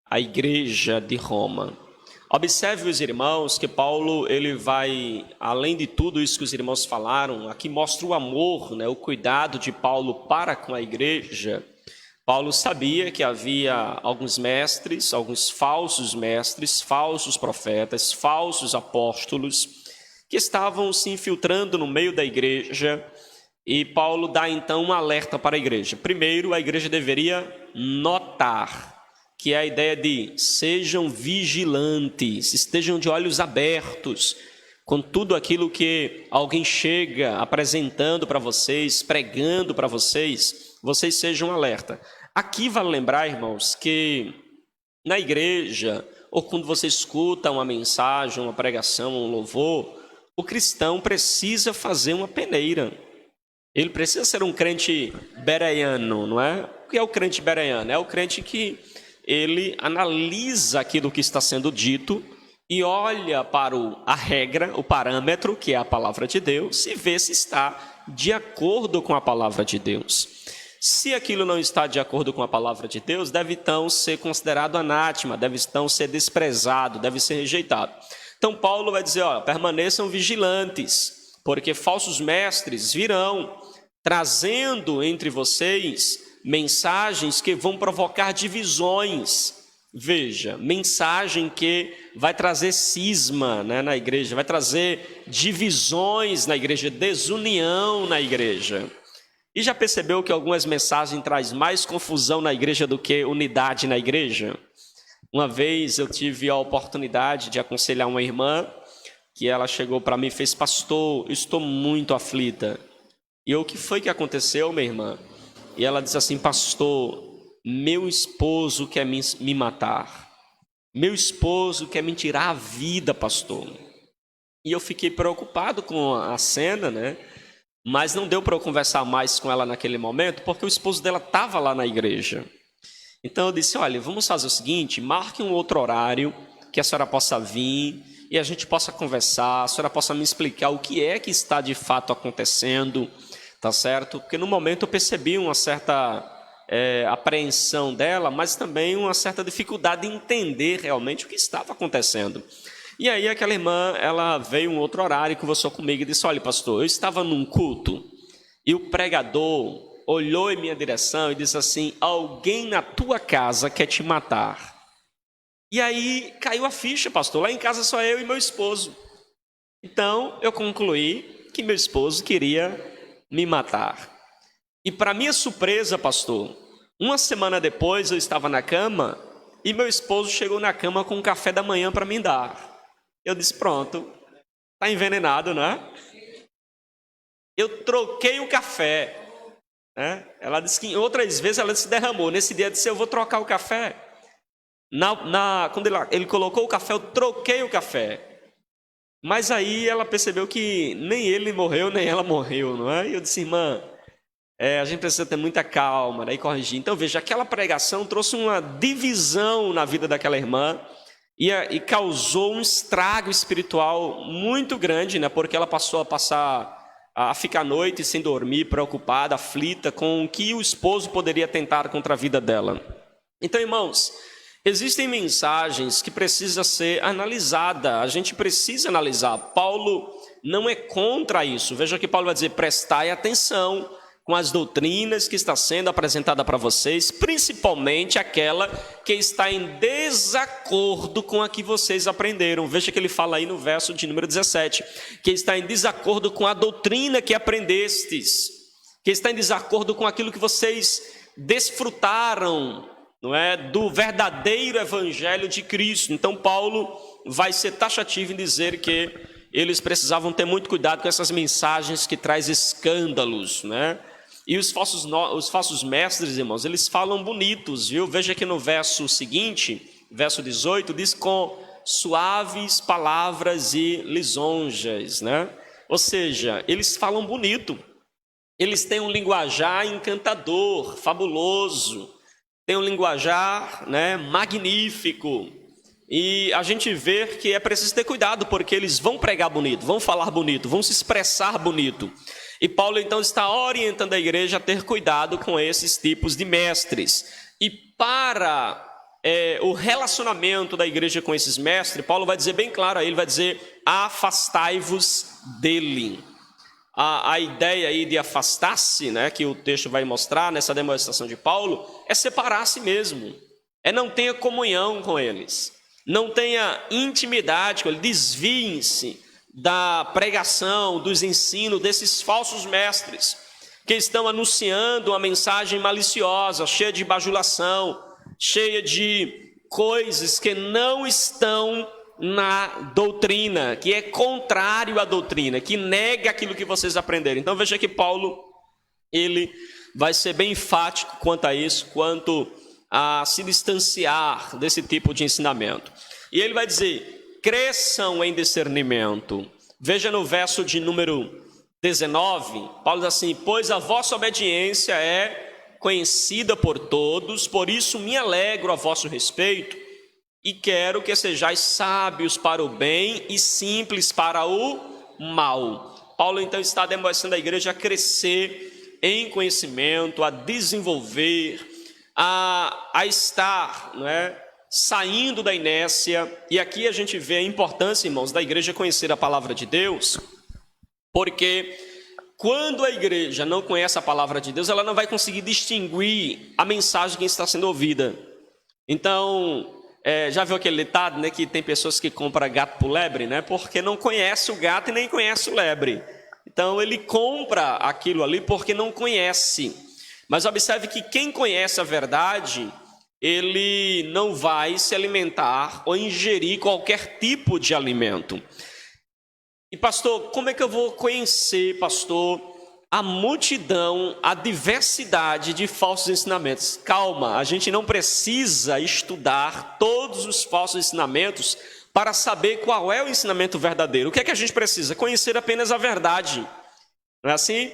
a igreja de Roma. Observe os irmãos que Paulo, ele vai, além de tudo isso que os irmãos falaram, aqui mostra o amor, né, o cuidado de Paulo para com a igreja. Paulo sabia que havia alguns mestres, alguns falsos mestres, falsos profetas, falsos apóstolos, que estavam se infiltrando no meio da igreja, e Paulo dá então um alerta para a igreja. Primeiro, a igreja deveria notar, que é a ideia de sejam vigilantes, estejam de olhos abertos com tudo aquilo que alguém chega apresentando para vocês, pregando para vocês, vocês sejam alerta. Aqui vale lembrar, irmãos, que na igreja, ou quando você escuta uma mensagem, uma pregação, um louvor, o cristão precisa fazer uma peneira. Ele precisa ser um crente bereano, não é? O que é o crente bereano? É o crente que ele analisa aquilo que está sendo dito e olha para a regra, o parâmetro, que é a palavra de Deus, e vê se está de acordo com a palavra de Deus. Se aquilo não está de acordo com a palavra de Deus, deve então ser considerado anátema, deve então ser desprezado, deve ser rejeitado. Então Paulo vai dizer, permaneçam vigilantes, porque falsos mestres virão, trazendo entre vocês mensagens que vão provocar divisões. Veja, mensagem que vai trazer cisma, né, na igreja, vai trazer divisões na igreja, desunião na igreja. E já percebeu que algumas mensagens trazem mais confusão na igreja do que unidade na igreja? Uma vez eu tive a oportunidade de aconselhar uma irmã, que ela chegou para mim e fez, pastor, eu estou muito aflita. E o que foi que aconteceu, minha irmã? E ela disse assim, pastor, meu esposo quer me matar. Meu esposo quer me tirar a vida, pastor. E eu fiquei preocupado com a cena, né? Mas não deu para eu conversar mais com ela naquele momento, porque o esposo dela estava lá na igreja. Então eu disse, olha, vamos fazer o seguinte, marque um outro horário, que a senhora possa vir, e a gente possa conversar, a senhora possa me explicar o que é que está de fato acontecendo, tá certo? Porque no momento eu percebi uma certa apreensão dela, mas também uma certa dificuldade de entender realmente o que estava acontecendo. E aí aquela irmã, ela veio um outro horário e conversou comigo e disse: olha, pastor, eu estava num culto e o pregador olhou em minha direção e disse assim: alguém na tua casa quer te matar. E aí caiu a ficha, pastor. Lá em casa só eu e meu esposo. Então eu concluí que meu esposo queria me matar. E para minha surpresa, pastor, uma semana depois eu estava na cama e meu esposo chegou na cama com um café da manhã para me dar. Eu disse: pronto, está envenenado, né? Eu troquei o café. Né? Ela disse que outras vezes ela se derramou. Nesse dia eu disse: eu vou trocar o café. Quando ele colocou o café, eu troquei o café. Mas aí ela percebeu que nem ele morreu, nem ela morreu, não é? E eu disse: irmã, a gente precisa ter muita calma, né? E corrigir. Então veja, aquela pregação trouxe uma divisão na vida daquela irmã e causou um estrago espiritual muito grande, né? Porque ela passou a ficar à noite sem dormir, preocupada, aflita com o que o esposo poderia tentar contra a vida dela. Então, irmãos, existem mensagens que precisam ser analisadas, a gente precisa analisar. Paulo não é contra isso. Veja que Paulo vai dizer: prestai atenção com as doutrinas que está sendo apresentada para vocês, principalmente aquela que está em desacordo com a que vocês aprenderam. Veja que ele fala aí no verso de número 17, que está em desacordo com a doutrina que aprendestes, que está em desacordo com aquilo que vocês desfrutaram, não é, do verdadeiro evangelho de Cristo. Então Paulo vai ser taxativo em dizer que eles precisavam ter muito cuidado com essas mensagens que traz escândalos, né? E os falsos mestres, irmãos, eles falam bonitos, viu? Veja que no verso seguinte, verso 18, diz: com suaves palavras e lisonjas, né? Ou seja, eles falam bonito, eles têm um linguajar encantador, fabuloso, tem um linguajar, né, magnífico. E a gente vê que é preciso ter cuidado, porque eles vão pregar bonito, vão falar bonito, vão se expressar bonito. E Paulo então está orientando a igreja a ter cuidado com esses tipos de mestres. E para o relacionamento da igreja com esses mestres, Paulo vai dizer bem claro a ele, vai dizer: afastai-vos dele. A ideia aí de afastar-se, né, que o texto vai mostrar nessa demonstração de Paulo, é separar-se mesmo, não tenha comunhão com eles, não tenha intimidade com eles, desviem-se da pregação, dos ensinos desses falsos mestres, que estão anunciando uma mensagem maliciosa, cheia de bajulação, cheia de coisas que não estão na doutrina, que é contrário à doutrina, que nega aquilo que vocês aprenderam. Então veja que Paulo, ele vai ser bem enfático quanto a isso, quanto a se distanciar desse tipo de ensinamento. E ele vai dizer: cresçam em discernimento. Veja no verso de número 19, Paulo diz assim: pois a vossa obediência é conhecida por todos, por isso me alegro a vosso respeito, e quero que sejais sábios para o bem e simples para o mal. Paulo então está demonstrando a igreja a crescer em conhecimento, a desenvolver, a estar, não é, saindo da inércia. E aqui a gente vê a importância, irmãos, da igreja conhecer a palavra de Deus, porque quando a igreja não conhece a palavra de Deus, ela não vai conseguir distinguir a mensagem que está sendo ouvida. Então, já viu aquele ditado, né, que tem pessoas que compram gato por lebre, né, porque não conhece o gato e nem conhece o lebre. Então ele compra aquilo ali porque não conhece. Mas observe que quem conhece a verdade, ele não vai se alimentar ou ingerir qualquer tipo de alimento. E pastor, como é que eu vou conhecer, pastor, a multidão, a diversidade de falsos ensinamentos? Calma, a gente não precisa estudar todos os falsos ensinamentos para saber qual é o ensinamento verdadeiro. O que é que a gente precisa? Conhecer apenas a verdade. Não é assim?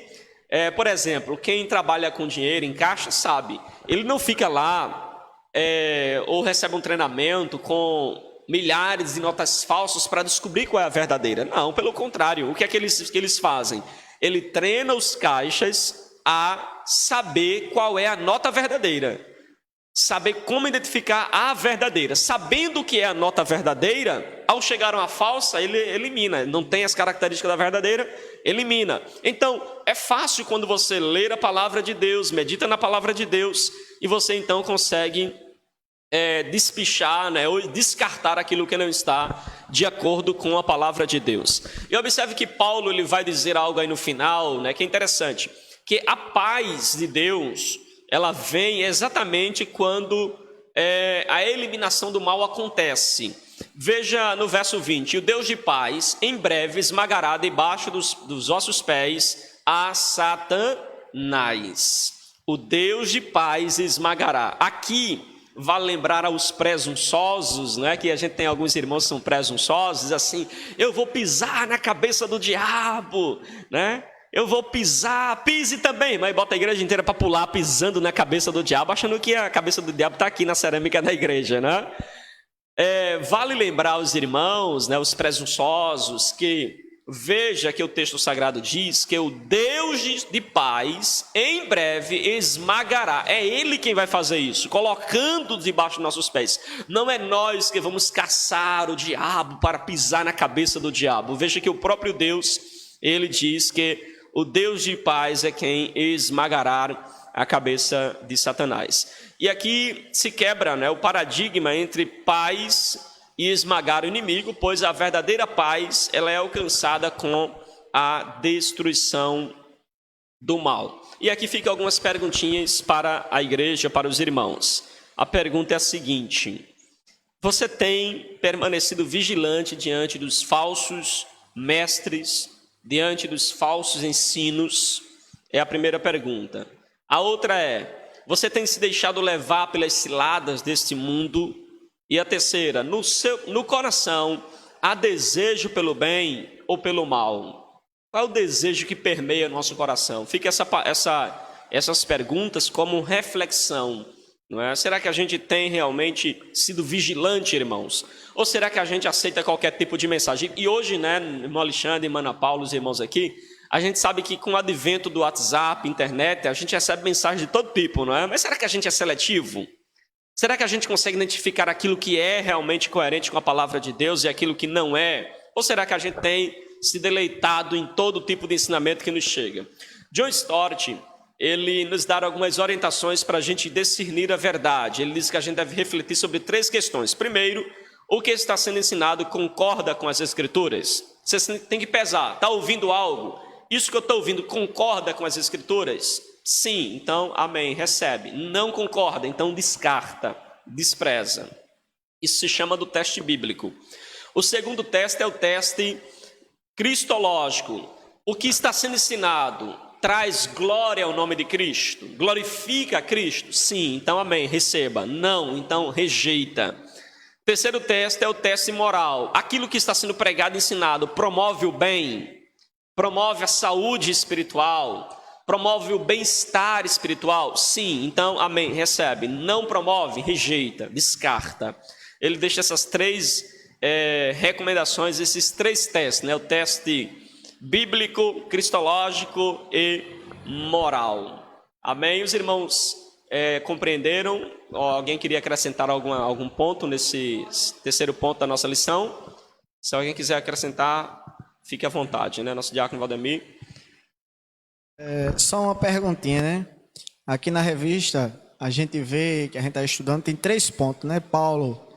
Por exemplo, quem trabalha com dinheiro em caixa sabe, ele não fica lá ou recebe um treinamento com milhares de notas falsas para descobrir qual é a verdadeira. Não, pelo contrário, o que é que eles fazem? Ele treina os caixas a saber qual é a nota verdadeira. saber como identificar a verdadeira. Sabendo o que é a nota verdadeira, ao chegar a uma falsa, ele elimina. Não tem as características da verdadeira, elimina. Então, é fácil quando você ler a palavra de Deus, medita na palavra de Deus, e você então consegue despichar, né, ou descartar aquilo que não está de acordo com a palavra de Deus. E observe que Paulo ele vai dizer algo aí no final, né, que é interessante, que a paz de Deus, ela vem exatamente quando a eliminação do mal acontece. Veja no verso 20, o Deus de paz em breve esmagará debaixo dos vossos pés a Satanás. O Deus de paz esmagará. Aqui vale lembrar aos presunçosos, né, que a gente tem alguns irmãos que são presunçosos, assim, eu vou pisar na cabeça do diabo, né? Eu vou pisar, pise também, mas bota a igreja inteira para pular, pisando na cabeça do diabo, achando que a cabeça do diabo está aqui na cerâmica da igreja, né? Vale lembrar aos irmãos, né, os presunçosos, que veja que o texto sagrado diz que o Deus de paz em breve esmagará. É Ele quem vai fazer isso, colocando debaixo dos nossos pés. Não é nós que vamos caçar o diabo para pisar na cabeça do diabo. Veja que o próprio Deus, Ele diz que o Deus de paz é quem esmagará a cabeça de Satanás. E aqui se quebra, né, o paradigma entre paz e esmagar o inimigo, pois a verdadeira paz ela é alcançada com a destruição do mal. E aqui ficam algumas perguntinhas para a igreja, para os irmãos. A pergunta é a seguinte: você tem permanecido vigilante diante dos falsos mestres, diante dos falsos ensinos? É a primeira pergunta. A outra é: você tem se deixado levar pelas ciladas deste mundo? E a terceira: no coração há desejo pelo bem ou pelo mal? Qual é o desejo que permeia nosso coração? Fica essas perguntas como reflexão, não é? Será que a gente tem realmente sido vigilante, irmãos? Ou será que a gente aceita qualquer tipo de mensagem? E hoje, né, irmão Alexandre, irmã Ana Paula, os irmãos aqui, a gente sabe que com o advento do WhatsApp, internet, a gente recebe mensagens de todo tipo, não é? Mas será que a gente é seletivo? Será que a gente consegue identificar aquilo que é realmente coerente com a palavra de Deus e aquilo que não é? Ou será que a gente tem se deleitado em todo tipo de ensinamento que nos chega? John Stott, ele nos dá algumas orientações para a gente discernir a verdade. Ele diz que a gente deve refletir sobre 3 questões. Primeiro, o que está sendo ensinado concorda com as Escrituras? Você tem que pesar. Está ouvindo algo? Isso que eu estou ouvindo concorda com as Escrituras? Sim, então, amém, recebe. Não concorda, então descarta, despreza. Isso se chama do teste bíblico. O segundo teste é o teste cristológico. O que está sendo ensinado traz glória ao nome de Cristo? Glorifica a Cristo? Sim, então, amém, receba. Não, então, rejeita. O terceiro teste é o teste moral. Aquilo que está sendo pregado e ensinado promove o bem? Promove a saúde espiritual? Promove o bem-estar espiritual? Sim, então, amém, recebe. Não promove, rejeita, descarta. Ele deixa essas 3 recomendações, esses 3 testes, né? O teste bíblico, cristológico e moral. Amém? Os irmãos compreenderam? Alguém queria acrescentar algum ponto nesse terceiro ponto da nossa lição? Se alguém quiser acrescentar, fique à vontade, né? Nosso diácono Valdemir. Só uma perguntinha, né? Aqui na revista, a gente vê que a gente está estudando, tem 3 pontos, né? Paulo,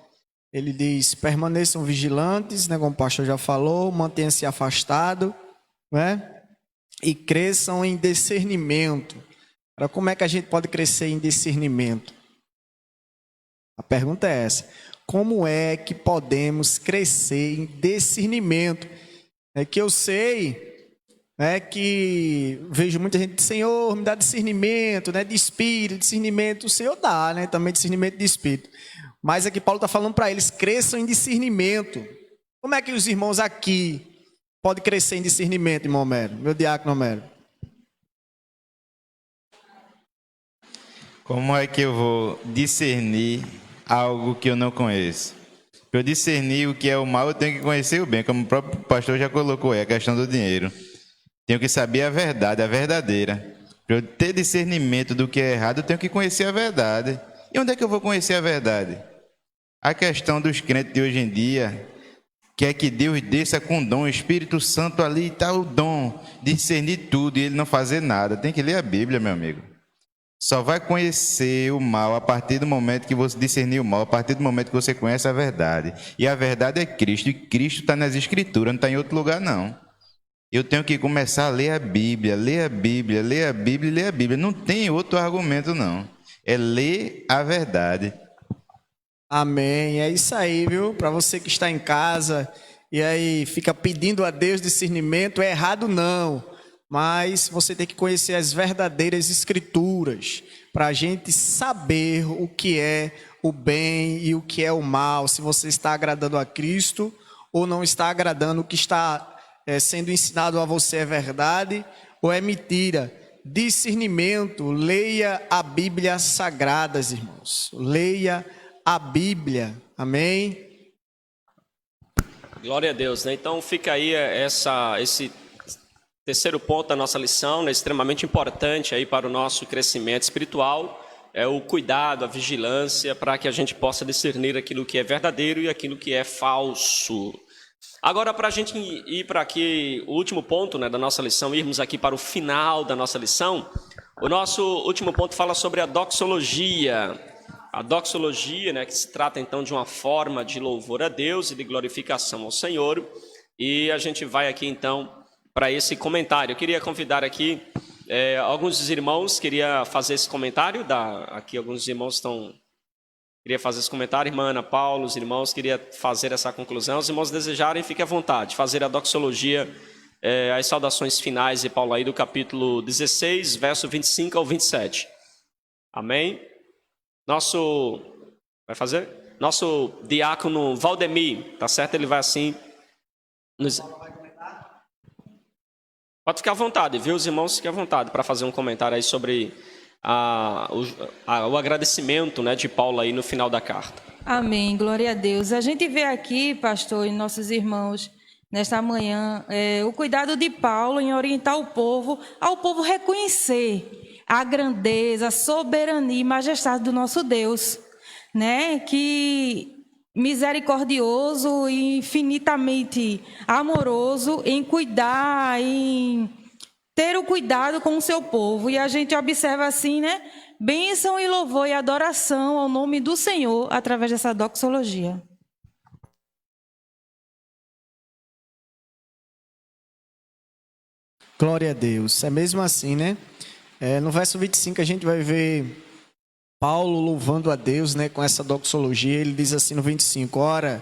ele diz, permaneçam vigilantes, né? Como o pastor já falou, mantenham-se afastados, né? E cresçam em discernimento. Agora, como é que a gente pode crescer em discernimento? A pergunta é essa. Como é que podemos crescer em discernimento? É que eu sei... que vejo muita gente, Senhor, me dá discernimento, né, de espírito, discernimento, o Senhor dá, né, também discernimento de espírito. Mas aqui Paulo está falando para eles, cresçam em discernimento. Como é que os irmãos aqui podem crescer em discernimento, irmão Homero, meu diácono Homero? Como é que eu vou discernir algo que eu não conheço? Para eu discernir o que é o mal, eu tenho que conhecer o bem, como o próprio pastor já colocou aí, a questão do dinheiro. Tenho que saber a verdade, a verdadeira. Para eu ter discernimento do que é errado, eu tenho que conhecer a verdade. E onde é que eu vou conhecer a verdade? A questão dos crentes de hoje em dia quer que Deus desça com dom, o Espírito Santo ali está o dom de discernir tudo e ele não fazer nada. Tem que ler a Bíblia, meu amigo. Só vai conhecer o mal a partir do momento que você discernir o mal, a partir do momento que você conhece a verdade. E a verdade é Cristo, e Cristo está nas Escrituras, não está em outro lugar, não. Eu tenho que começar a ler a Bíblia, ler a Bíblia, ler a Bíblia, ler a Bíblia. Não tem outro argumento, não. É ler a verdade. Amém. É isso aí, viu? Para você que está em casa e aí fica pedindo a Deus discernimento, é errado não. Mas você tem que conhecer as verdadeiras escrituras para a gente saber o que é o bem e o que é o mal, se você está agradando a Cristo ou não está agradando, o que está sendo ensinado a você é verdade ou é mentira. Discernimento, leia a Bíblia Sagrada, irmãos. Leia a Bíblia, amém? Glória a Deus, né? Então fica aí esse terceiro ponto da nossa lição, né? Extremamente importante aí para o nosso crescimento espiritual, é o cuidado, a vigilância, para que a gente possa discernir aquilo que é verdadeiro e aquilo que é falso. Agora, para a gente ir para aqui, o último ponto, né, da nossa lição, irmos aqui para o final da nossa lição, o nosso último ponto fala sobre a doxologia. A doxologia, né, que se trata então de uma forma de louvor a Deus e de glorificação ao Senhor. E a gente vai aqui então para esse comentário. Eu queria convidar aqui alguns dos irmãos, queria fazer esse comentário. Aqui alguns irmãos queria fazer esse comentário. Irmã Ana Paula, os irmãos, queria fazer essa conclusão. Os irmãos desejarem, fiquem à vontade, fazer a doxologia, as saudações finais de Paulo aí do capítulo 16, verso 25 ao 27. Amém? Vai fazer? Nosso diácono Valdemir, tá certo? Ele vai assim... Pode ficar à vontade, viu? Os irmãos, fiquem à vontade para fazer um comentário aí sobre o agradecimento, né, de Paulo aí no final da carta. Amém, glória a Deus. A gente vê aqui, pastor, e nossos irmãos, nesta manhã, o cuidado de Paulo em orientar o povo, ao povo reconhecer a grandeza, a soberania e majestade do nosso Deus, né? Que misericordioso e infinitamente amoroso em cuidar, em ter o cuidado com o seu povo. E a gente observa assim, né? Bênção e louvor e adoração ao nome do Senhor através dessa doxologia. Glória a Deus. É mesmo assim, né? No verso 25 a gente vai ver Paulo louvando a Deus, né, com essa doxologia. Ele diz assim no 25: ora,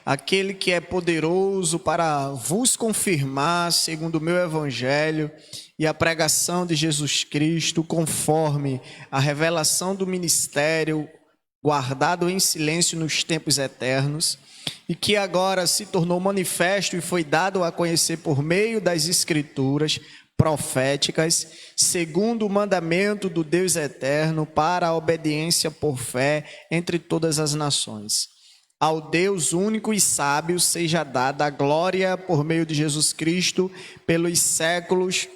aquele que é poderoso para vos confirmar, segundo o meu evangelho e a pregação de Jesus Cristo, conforme a revelação do ministério, guardado em silêncio nos tempos eternos, e que agora se tornou manifesto e foi dado a conhecer por meio das Escrituras proféticas, segundo o mandamento do Deus eterno, para a obediência por fé entre todas as nações. Ao Deus único e sábio seja dada a glória por meio de Jesus Cristo pelos séculos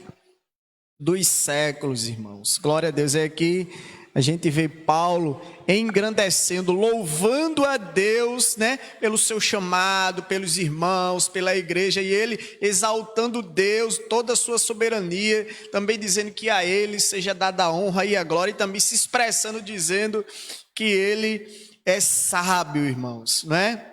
dos séculos, irmãos. Glória a Deus. É aqui a gente vê Paulo engrandecendo, louvando a Deus, né, pelo seu chamado, pelos irmãos, pela igreja, e ele exaltando Deus, toda a sua soberania, também dizendo que a ele seja dada a honra e a glória, e também se expressando, dizendo que ele é sábio, irmãos, né?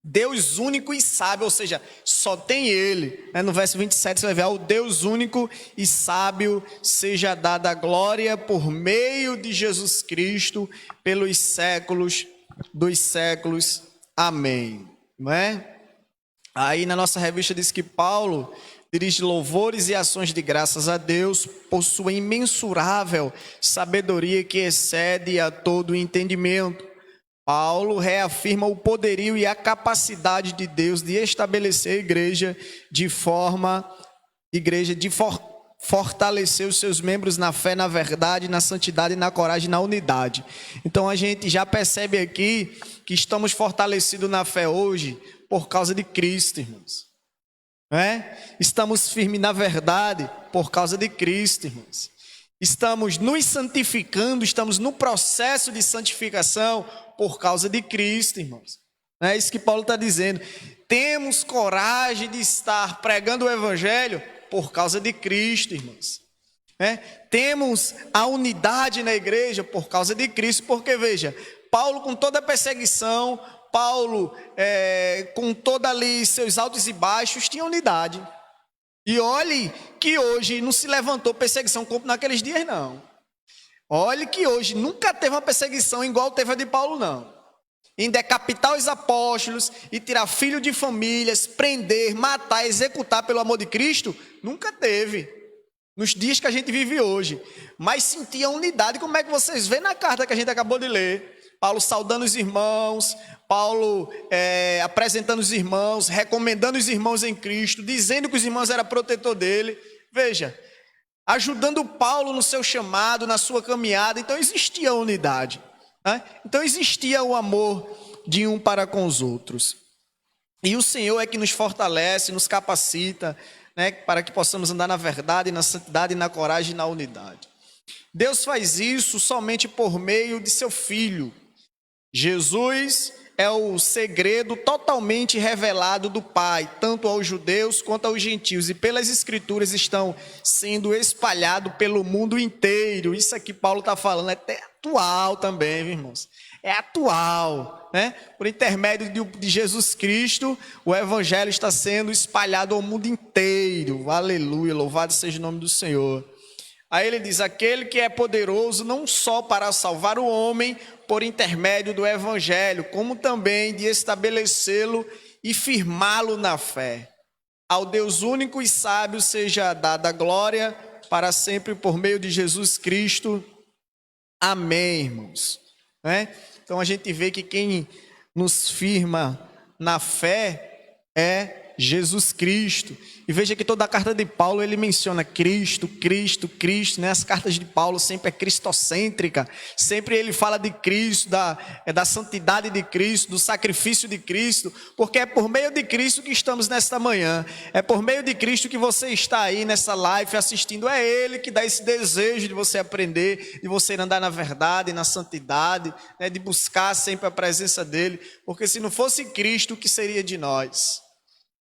Deus único e sábio, ou seja, só tem ele, né? No verso 27 você vai ver: ao Deus único e sábio seja dada a glória por meio de Jesus Cristo pelos séculos dos séculos, amém, não é? Aí na nossa revista diz que Paulo dirige louvores e ações de graças a Deus por sua imensurável sabedoria que excede a todo entendimento. Paulo reafirma o poderio e a capacidade de Deus de estabelecer a igreja de fortalecer os seus membros na fé, na verdade, na santidade, na coragem, na unidade. Então a gente já percebe aqui que estamos fortalecidos na fé hoje por causa de Cristo, irmãos. Estamos firmes na verdade por causa de Cristo, irmãos. estamos nos santificando, estamos no processo de santificação por causa de Cristo, irmãos. É isso que Paulo está dizendo. Temos coragem de estar pregando o Evangelho por causa de Cristo, irmãos. Temos a unidade na igreja por causa de Cristo, porque veja, Paulo com toda a perseguição, Paulo com toda ali seus altos e baixos, tinha unidade. E olhe que hoje não se levantou perseguição como naqueles dias, não. Olhe que hoje nunca teve uma perseguição igual teve a de Paulo, não. Em decapitar os apóstolos e tirar filho de famílias, prender, matar, executar pelo amor de Cristo, nunca teve. Nos dias que a gente vive hoje. Mas sentia unidade, como é que vocês veem na carta que a gente acabou de ler. Paulo saudando os irmãos, Paulo apresentando os irmãos, recomendando os irmãos em Cristo, dizendo que os irmãos eram protetor dele. Veja, ajudando Paulo no seu chamado, na sua caminhada. Então existia unidade. Então existia o amor de um para com os outros. E o Senhor é que nos fortalece, nos capacita, para que possamos andar na verdade, na santidade, na coragem e na unidade. Deus faz isso somente por meio de seu Filho. Jesus é o segredo totalmente revelado do Pai, tanto aos judeus quanto aos gentios, e pelas Escrituras estão sendo espalhados pelo mundo inteiro. Isso aqui Paulo está falando é até atual também, irmãos. É atual, Por intermédio de Jesus Cristo, o Evangelho está sendo espalhado ao mundo inteiro. Aleluia, louvado seja o nome do Senhor. Aí ele diz, aquele que é poderoso não só para salvar o homem por intermédio do Evangelho, como também de estabelecê-lo e firmá-lo na fé. Ao Deus único e sábio seja dada a glória para sempre por meio de Jesus Cristo. Amém, irmãos. Então a gente vê que quem nos firma na fé é Jesus Cristo. E veja que toda a carta de Paulo ele menciona Cristo, Cristo, Cristo, As cartas de Paulo sempre é cristocêntrica, sempre ele fala de Cristo, da santidade de Cristo, do sacrifício de Cristo, porque é por meio de Cristo que estamos nesta manhã, é por meio de Cristo que você está aí nessa live assistindo, é Ele que dá esse desejo de você aprender, de você andar na verdade, na santidade, de buscar sempre a presença dEle, porque se não fosse Cristo, o que seria de nós?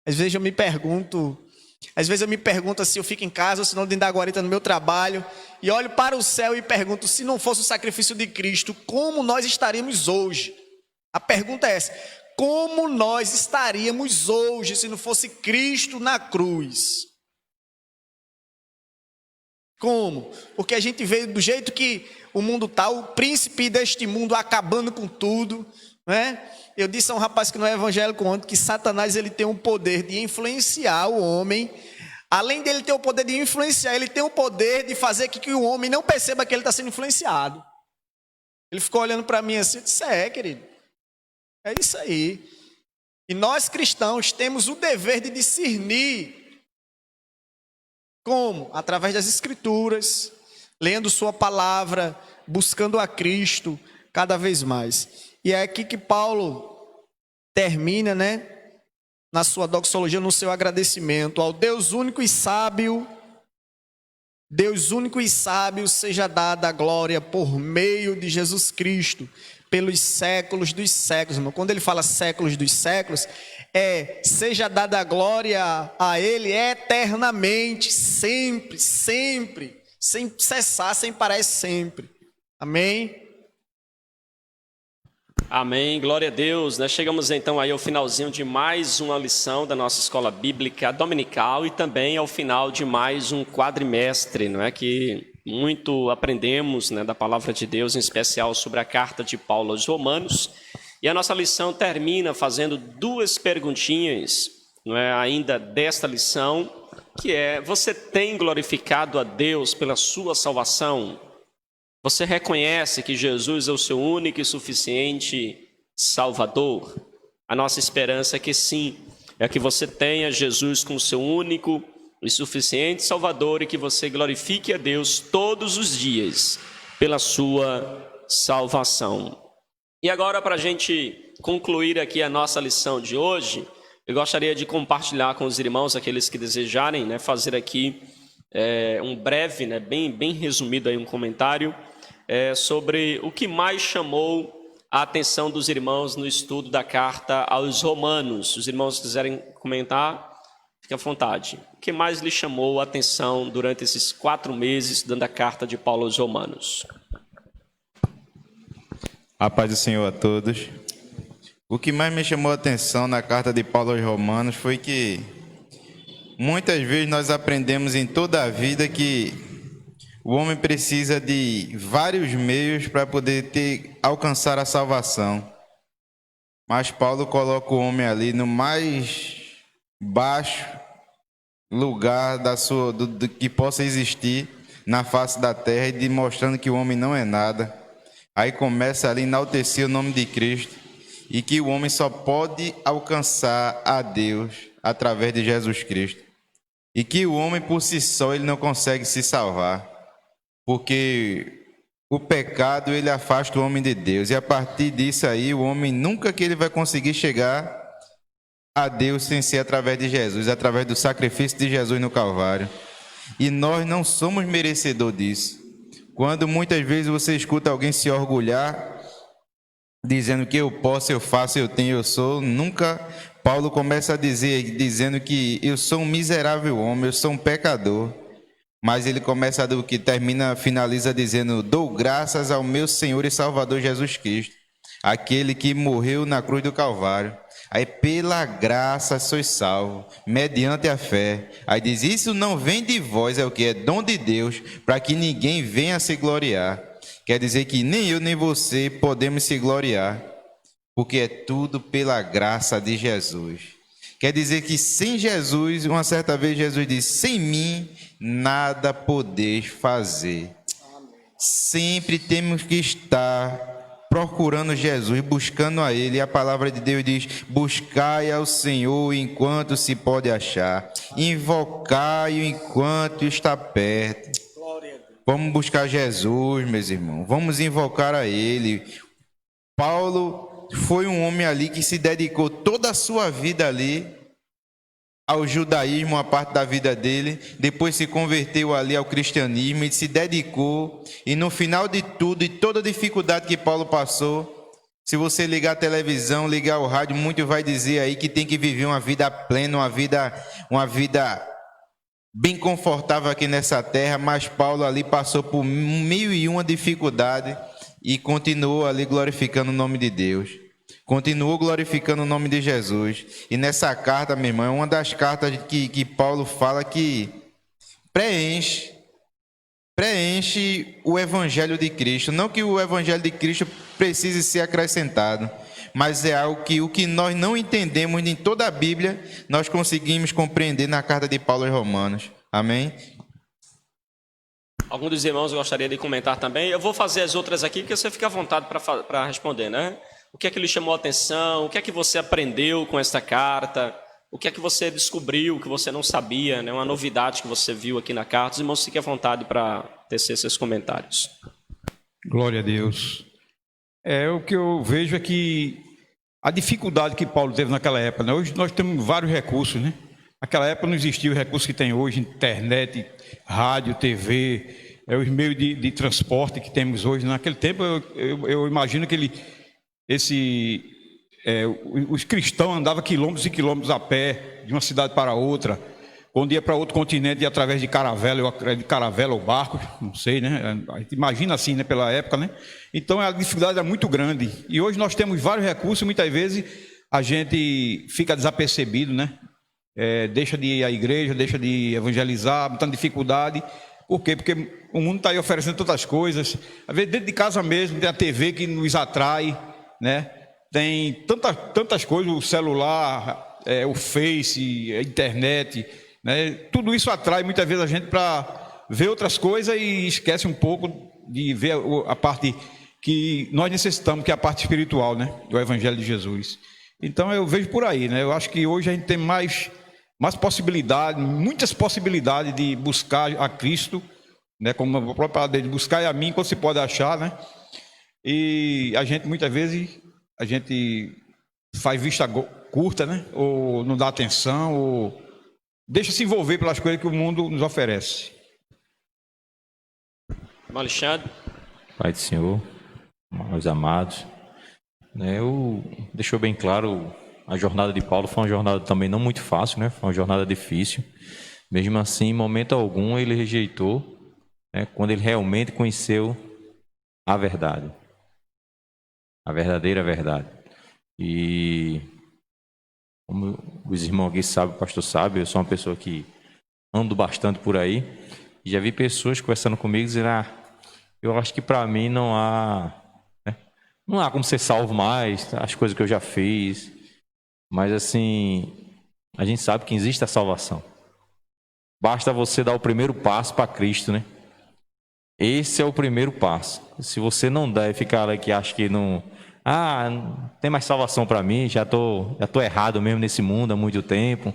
Às vezes eu me pergunto assim, eu fico em casa, ou se não, dentro da guarita no meu trabalho, e olho para o céu e pergunto, se não fosse o sacrifício de Cristo, como nós estaríamos hoje? A pergunta é essa, como nós estaríamos hoje se não fosse Cristo na cruz? Como? Porque a gente vê do jeito que o mundo está, o príncipe deste mundo acabando com tudo, Eu disse a um rapaz que não é evangélico ontem que Satanás ele tem o poder de influenciar o homem. Além dele ter o poder de influenciar, ele tem o poder de fazer que o homem não perceba que ele está sendo influenciado. Ele ficou olhando para mim assim, eu disse, querido, é isso aí. E nós cristãos temos o dever de discernir. Como? Através das Escrituras, lendo sua palavra, buscando a Cristo cada vez mais. E é aqui que Paulo termina, na sua doxologia, no seu agradecimento ao Deus único e sábio. Deus único e sábio seja dada a glória por meio de Jesus Cristo, pelos séculos dos séculos. Irmão. Quando ele fala séculos dos séculos, seja dada a glória a Ele eternamente, sempre, sempre, sem cessar, sem parar, sempre. Amém? Amém, glória a Deus. Nós chegamos então aí ao finalzinho de mais uma lição da nossa escola bíblica dominical e também ao final de mais um quadrimestre, que muito aprendemos da palavra de Deus, em especial sobre a carta de Paulo aos Romanos. E a nossa lição termina fazendo duas perguntinhas, ainda desta lição, que é: você tem glorificado a Deus pela sua salvação? Você reconhece que Jesus é o seu único e suficiente Salvador? A nossa esperança é que sim, é que você tenha Jesus como seu único e suficiente Salvador e que você glorifique a Deus todos os dias pela sua salvação. E agora, para a gente concluir aqui a nossa lição de hoje, eu gostaria de compartilhar com os irmãos, aqueles que desejarem fazer aqui um breve, né, bem resumido aí um comentário sobre o que mais chamou a atenção dos irmãos no estudo da carta aos Romanos. Se os irmãos quiserem comentar, fique à vontade. O que mais lhe chamou a atenção durante esses 4 meses estudando a carta de Paulo aos Romanos? A paz do Senhor a todos. O que mais me chamou a atenção na carta de Paulo aos Romanos foi que muitas vezes nós aprendemos em toda a vida que o homem precisa de vários meios para poder alcançar a salvação. Mas Paulo coloca o homem ali no mais baixo lugar do que possa existir na face da terra, e demonstrando que o homem não é nada. Aí começa ali a enaltecer o nome de Cristo, e que o homem só pode alcançar a Deus através de Jesus Cristo. E que o homem por si só ele não consegue se salvar, porque o pecado ele afasta o homem de Deus, e a partir disso aí o homem nunca que ele vai conseguir chegar a Deus sem ser através de Jesus, através do sacrifício de Jesus no Calvário. E nós não somos merecedores disso. Quando muitas vezes você escuta alguém se orgulhar, dizendo que eu posso, eu faço, eu tenho, eu sou, nunca Paulo começa a dizer, dizendo que eu sou um miserável homem, eu sou um pecador. Mas ele começa do que finaliza dizendo: dou graças ao meu Senhor e Salvador Jesus Cristo, aquele que morreu na cruz do Calvário. Aí pela graça sois salvos, mediante a fé. Aí diz: isso não vem de vós, é o que? É dom de Deus, para que ninguém venha se gloriar. Quer dizer que nem eu nem você podemos se gloriar, porque é tudo pela graça de Jesus. Quer dizer que sem Jesus, uma certa vez Jesus disse: sem mim nada podeis fazer. Sempre temos que estar procurando Jesus, buscando a Ele. E a palavra de Deus diz: buscai ao Senhor enquanto se pode achar, invocai-o enquanto está perto. Vamos buscar Jesus, meus irmãos, vamos invocar a Ele. Paulo foi um homem ali que se dedicou toda a sua vida ali ao judaísmo, a parte da vida dele, depois se converteu ali ao cristianismo e se dedicou, e no final de tudo, e toda a dificuldade que Paulo passou, se você ligar a televisão, ligar o rádio, muito vai dizer aí que tem que viver uma vida plena, uma vida bem confortável aqui nessa terra, mas Paulo ali passou por 1001 dificuldades e continuou ali glorificando o nome de Deus. Continuou glorificando o nome de Jesus. E nessa carta, meu irmão, é uma das cartas que Paulo fala que preenche o Evangelho de Cristo. Não que o Evangelho de Cristo precise ser acrescentado, mas é algo que o que nós não entendemos em toda a Bíblia, nós conseguimos compreender na carta de Paulo aos Romanos. Amém? Algum dos irmãos gostaria de comentar também? Eu vou fazer as outras aqui, porque você fica à vontade para responder, né? O que é que lhe chamou a atenção? O que é que você aprendeu com esta carta? O que é que você descobriu que você não sabia, né? Uma novidade que você viu aqui na carta. Os irmãos, fiquem à vontade para tecer seus comentários. Glória a Deus. O que eu vejo é que a dificuldade que Paulo teve naquela época, né? Hoje nós temos vários recursos, né? Naquela época não existia o recurso que tem hoje, internet, rádio, TV, os meios de transporte que temos hoje. Naquele tempo, eu imagino que os cristãos andavam quilômetros e quilômetros a pé, de uma cidade para outra. Quando ia para outro continente, ia através de caravela ou barco, não sei, né? A gente imagina assim, né? Pela época, né? Então a dificuldade é muito grande. E hoje nós temos vários recursos, muitas vezes a gente fica desapercebido, né? Deixa de ir à igreja, deixa de evangelizar, muita dificuldade. Por quê? Porque o mundo está aí oferecendo tantas coisas. Às vezes dentro de casa mesmo tem a TV que nos atrai, né? Tem tantas coisas, o celular, o Face, a internet, né? Tudo isso atrai muitas vezes a gente para ver outras coisas e esquece um pouco de ver a parte que nós necessitamos, que é a parte espiritual, né? Do Evangelho de Jesus. Então eu vejo por aí, né? Eu acho que hoje a gente tem mais possibilidades, muitas possibilidades de buscar a Cristo, né? Como a própria palavra dele, buscar a mim quando se pode achar, né? E a gente muitas vezes faz vista curta, né? Ou não dá atenção, ou deixa se envolver pelas coisas que o mundo nos oferece. Irmão Alexandre. Pai do Senhor, meus amados, né, deixou bem claro, a jornada de Paulo foi uma jornada também não muito fácil, né, foi uma jornada difícil. Mesmo assim, em momento algum, ele rejeitou, né, quando ele realmente conheceu a verdade, a verdadeira verdade. E como os irmãos aqui sabem, o pastor sabe, eu sou uma pessoa que ando bastante por aí, e já vi pessoas conversando comigo dizendo, eu acho que para mim não há como ser salvo mais, as coisas que eu já fiz. Mas assim, a gente sabe que existe a salvação. Basta você dar o primeiro passo para Cristo, né? Esse é o primeiro passo. Se você não der e ficar lá que acha que não tem mais salvação para mim, já tô errado mesmo nesse mundo há muito tempo.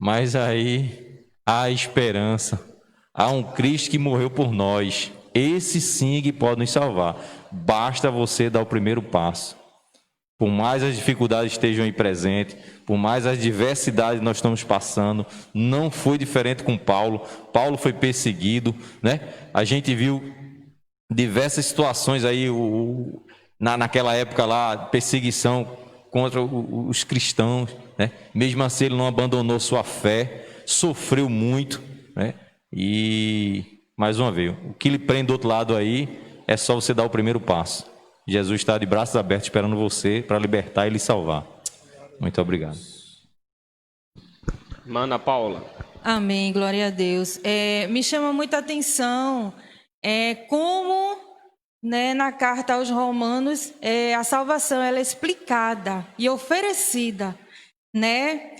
Mas aí há esperança. Há um Cristo que morreu por nós. Esse sim que pode nos salvar. Basta você dar o primeiro passo. Por mais as dificuldades estejam aí presentes, por mais as diversidades nós estamos passando, não foi diferente com Paulo. Paulo foi perseguido, né? A gente viu diversas situações aí, naquela época lá, perseguição contra os cristãos, né? Mesmo assim ele não abandonou sua fé, sofreu muito, né? E mais uma vez, o que lhe prende do outro lado aí é só você dar o primeiro passo. Jesus está de braços abertos esperando você para libertar e lhe salvar. Muito obrigado. Mana Paula. Amém, glória a Deus. Me chama muita atenção como, né, na carta aos Romanos, a salvação ela é explicada e oferecida, né,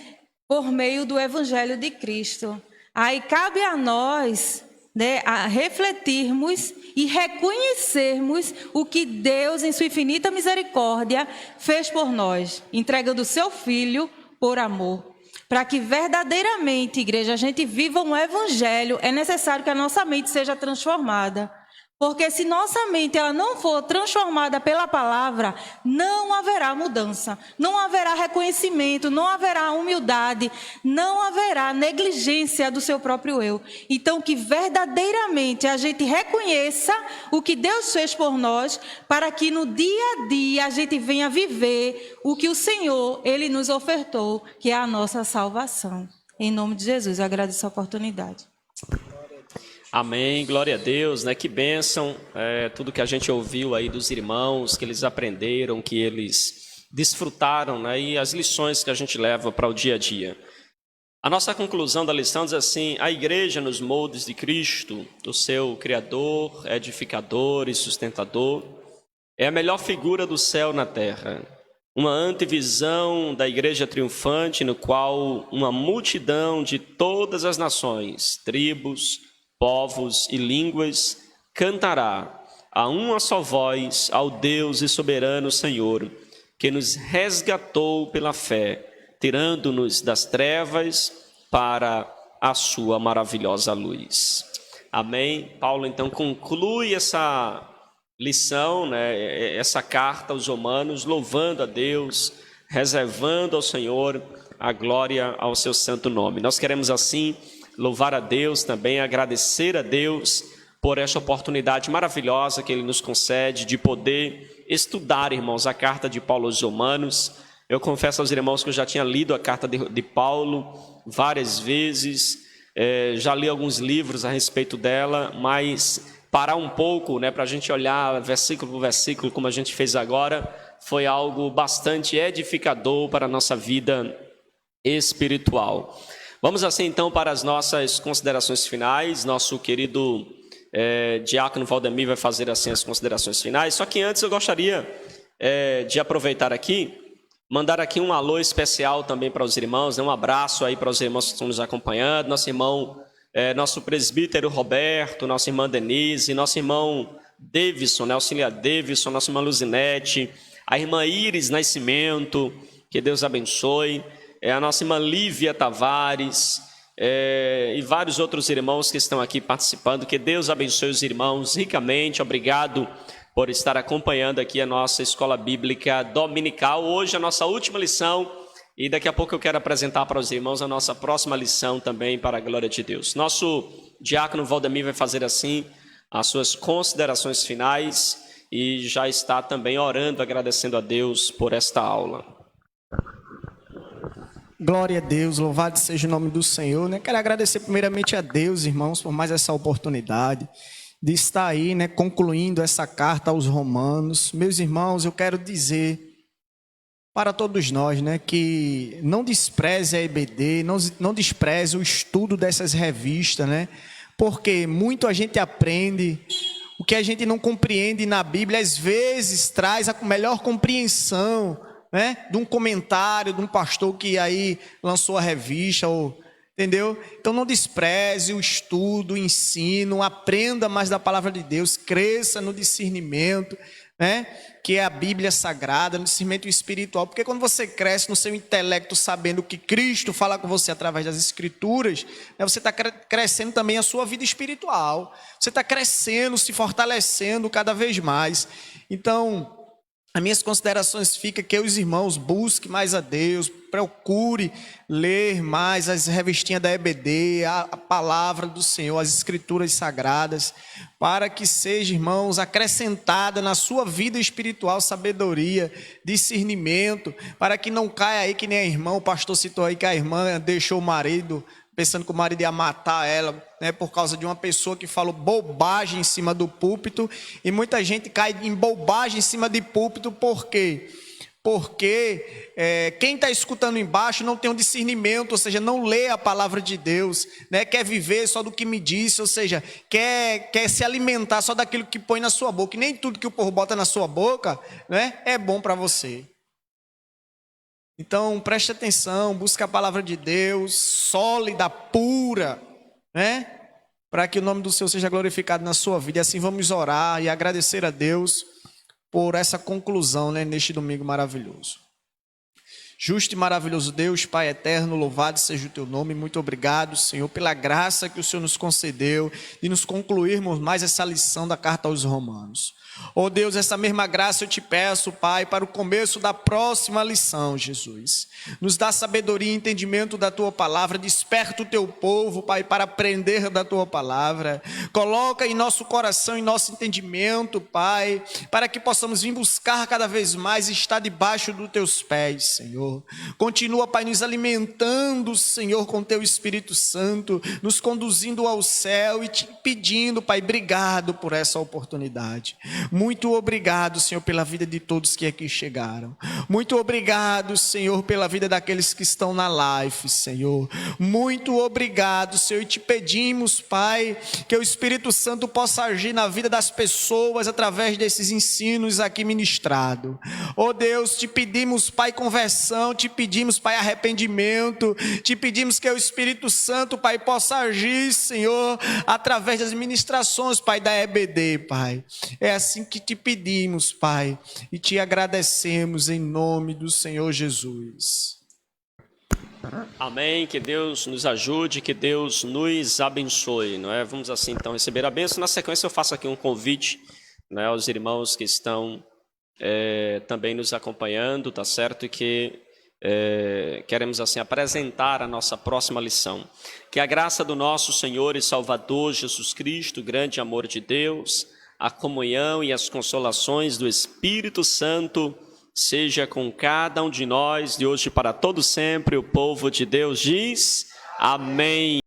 por meio do Evangelho de Cristo. Aí cabe a nós, né, a refletirmos e reconhecermos o que Deus, em sua infinita misericórdia, fez por nós, entregando o seu Filho por amor. Para que verdadeiramente, igreja, a gente viva um evangelho, é necessário que a nossa mente seja transformada. Porque se nossa mente ela não for transformada pela palavra, não haverá mudança, não haverá reconhecimento, não haverá humildade, não haverá negligência do seu próprio eu. Então, que verdadeiramente a gente reconheça o que Deus fez por nós, para que no dia a dia a gente venha viver o que o Senhor, Ele nos ofertou, que é a nossa salvação. Em nome de Jesus, eu agradeço a oportunidade. Amém, glória a Deus, né? Que bênção, tudo que a gente ouviu aí dos irmãos, que eles aprenderam, que eles desfrutaram, né? E as lições que a gente leva para o dia a dia. A nossa conclusão da lição diz assim: a igreja nos moldes de Cristo, o seu Criador, edificador e sustentador, é a melhor figura do céu na terra. Uma antevisão da igreja triunfante, no qual uma multidão de todas as nações, tribos, povos e línguas cantará a uma só voz ao Deus e soberano Senhor, que nos resgatou pela fé, tirando-nos das trevas para a sua maravilhosa luz. Amém? Paulo então conclui essa lição, né, essa carta aos Romanos, louvando a Deus, reservando ao Senhor a glória ao seu santo nome. Nós queremos assim louvar a Deus também, agradecer a Deus por esta oportunidade maravilhosa que Ele nos concede de poder estudar, irmãos, a carta de Paulo aos Romanos. Eu confesso aos irmãos que eu já tinha lido a carta de Paulo várias vezes, já li alguns livros a respeito dela, mas parar um pouco, né, para a gente olhar versículo por versículo, como a gente fez agora, foi algo bastante edificador para a nossa vida espiritual. Vamos assim então para as nossas considerações finais. Nosso querido diácono Valdemir vai fazer assim as considerações finais. Só que antes eu gostaria de aproveitar aqui, mandar aqui um alô especial também para os irmãos, né? Um abraço aí para os irmãos que estão nos acompanhando, nosso irmão, nosso presbítero Roberto, nossa irmã Denise, nosso irmão Davidson, né? Auxiliar Davidson, nossa irmã Luzinete, a irmã Iris Nascimento, que Deus abençoe. A nossa irmã Lívia Tavares, e vários outros irmãos que estão aqui participando. Que Deus abençoe os irmãos ricamente. Obrigado por estar acompanhando aqui a nossa Escola Bíblica Dominical. Hoje a nossa última lição, e daqui a pouco eu quero apresentar para os irmãos a nossa próxima lição também, para a glória de Deus. Nosso diácono Valdemir vai fazer assim as suas considerações finais e já está também orando, agradecendo a Deus por esta aula. Glória a Deus, louvado seja o nome do Senhor, né? Quero agradecer primeiramente a Deus, irmãos, por mais essa oportunidade de estar aí, né, concluindo essa carta aos Romanos. Meus irmãos, eu quero dizer para todos nós, né, que não despreze a EBD, não despreze o estudo dessas revistas, né? Porque muito a gente aprende, o que a gente não compreende na Bíblia, às vezes traz a melhor compreensão, né, de um comentário, de um pastor que aí lançou a revista, entendeu? Então não despreze o estudo, o ensino, aprenda mais da palavra de Deus, cresça no discernimento, né, que é a Bíblia Sagrada, no discernimento espiritual, porque quando você cresce no seu intelecto sabendo que Cristo fala com você através das Escrituras, né, você está crescendo também a sua vida espiritual, você está crescendo, se fortalecendo cada vez mais. Então, as minhas considerações ficam que os irmãos busquem mais a Deus, procure ler mais as revistinhas da EBD, a palavra do Senhor, as escrituras sagradas, para que seja, irmãos, acrescentada na sua vida espiritual sabedoria, discernimento, para que não caia aí que nem a irmã, o pastor citou aí que a irmã deixou o marido, pensando que o marido ia matar ela, né, por causa de uma pessoa que falou bobagem em cima do púlpito, e muita gente cai em bobagem em cima de púlpito, por quê? Porque quem está escutando embaixo não tem um discernimento, ou seja, não lê a palavra de Deus, né, quer viver só do que me disse, ou seja, quer se alimentar só daquilo que põe na sua boca, e nem tudo que o povo bota na sua boca, né, é bom para você. Então, preste atenção, busque a palavra de Deus, sólida, pura, né? Para que o nome do Senhor seja glorificado na sua vida. E assim vamos orar e agradecer a Deus por essa conclusão, né, neste domingo maravilhoso. Justo e maravilhoso Deus, Pai eterno, louvado seja o teu nome. Muito obrigado, Senhor, pela graça que o Senhor nos concedeu de nos concluirmos mais essa lição da carta aos Romanos. Oh Deus, essa mesma graça eu te peço, Pai, para o começo da próxima lição, Jesus. Nos dá sabedoria e entendimento da tua palavra, desperta o teu povo, Pai, para aprender da tua palavra. Coloca em nosso coração, em nosso entendimento, Pai, para que possamos vir buscar cada vez mais e estar debaixo dos teus pés, Senhor. Continua, Pai, nos alimentando, Senhor, com teu Espírito Santo, nos conduzindo ao céu e te pedindo, Pai, obrigado por essa oportunidade. Muito obrigado, Senhor, pela vida de todos que aqui chegaram. Muito obrigado, Senhor, pela vida daqueles que estão na live, Senhor. Muito obrigado, Senhor, e te pedimos, Pai, que o Espírito Santo possa agir na vida das pessoas através desses ensinos aqui ministrados. Oh Deus, te pedimos, Pai, conversão, te pedimos, Pai, arrependimento, te pedimos que o Espírito Santo, Pai, possa agir, Senhor, através das ministrações, Pai, da EBD, Pai. É assim que te pedimos, Pai, e te agradecemos em nome do Senhor Jesus. Amém, que Deus nos ajude, que Deus nos abençoe, não é? Vamos assim então receber a bênção. Na sequência eu faço aqui um convite, né, aos irmãos que estão também nos acompanhando, tá certo? E que queremos assim apresentar a nossa próxima lição. Que a graça do nosso Senhor e Salvador Jesus Cristo, o grande amor de Deus, a comunhão e as consolações do Espírito Santo seja com cada um de nós, de hoje para todo sempre. O povo de Deus diz amém.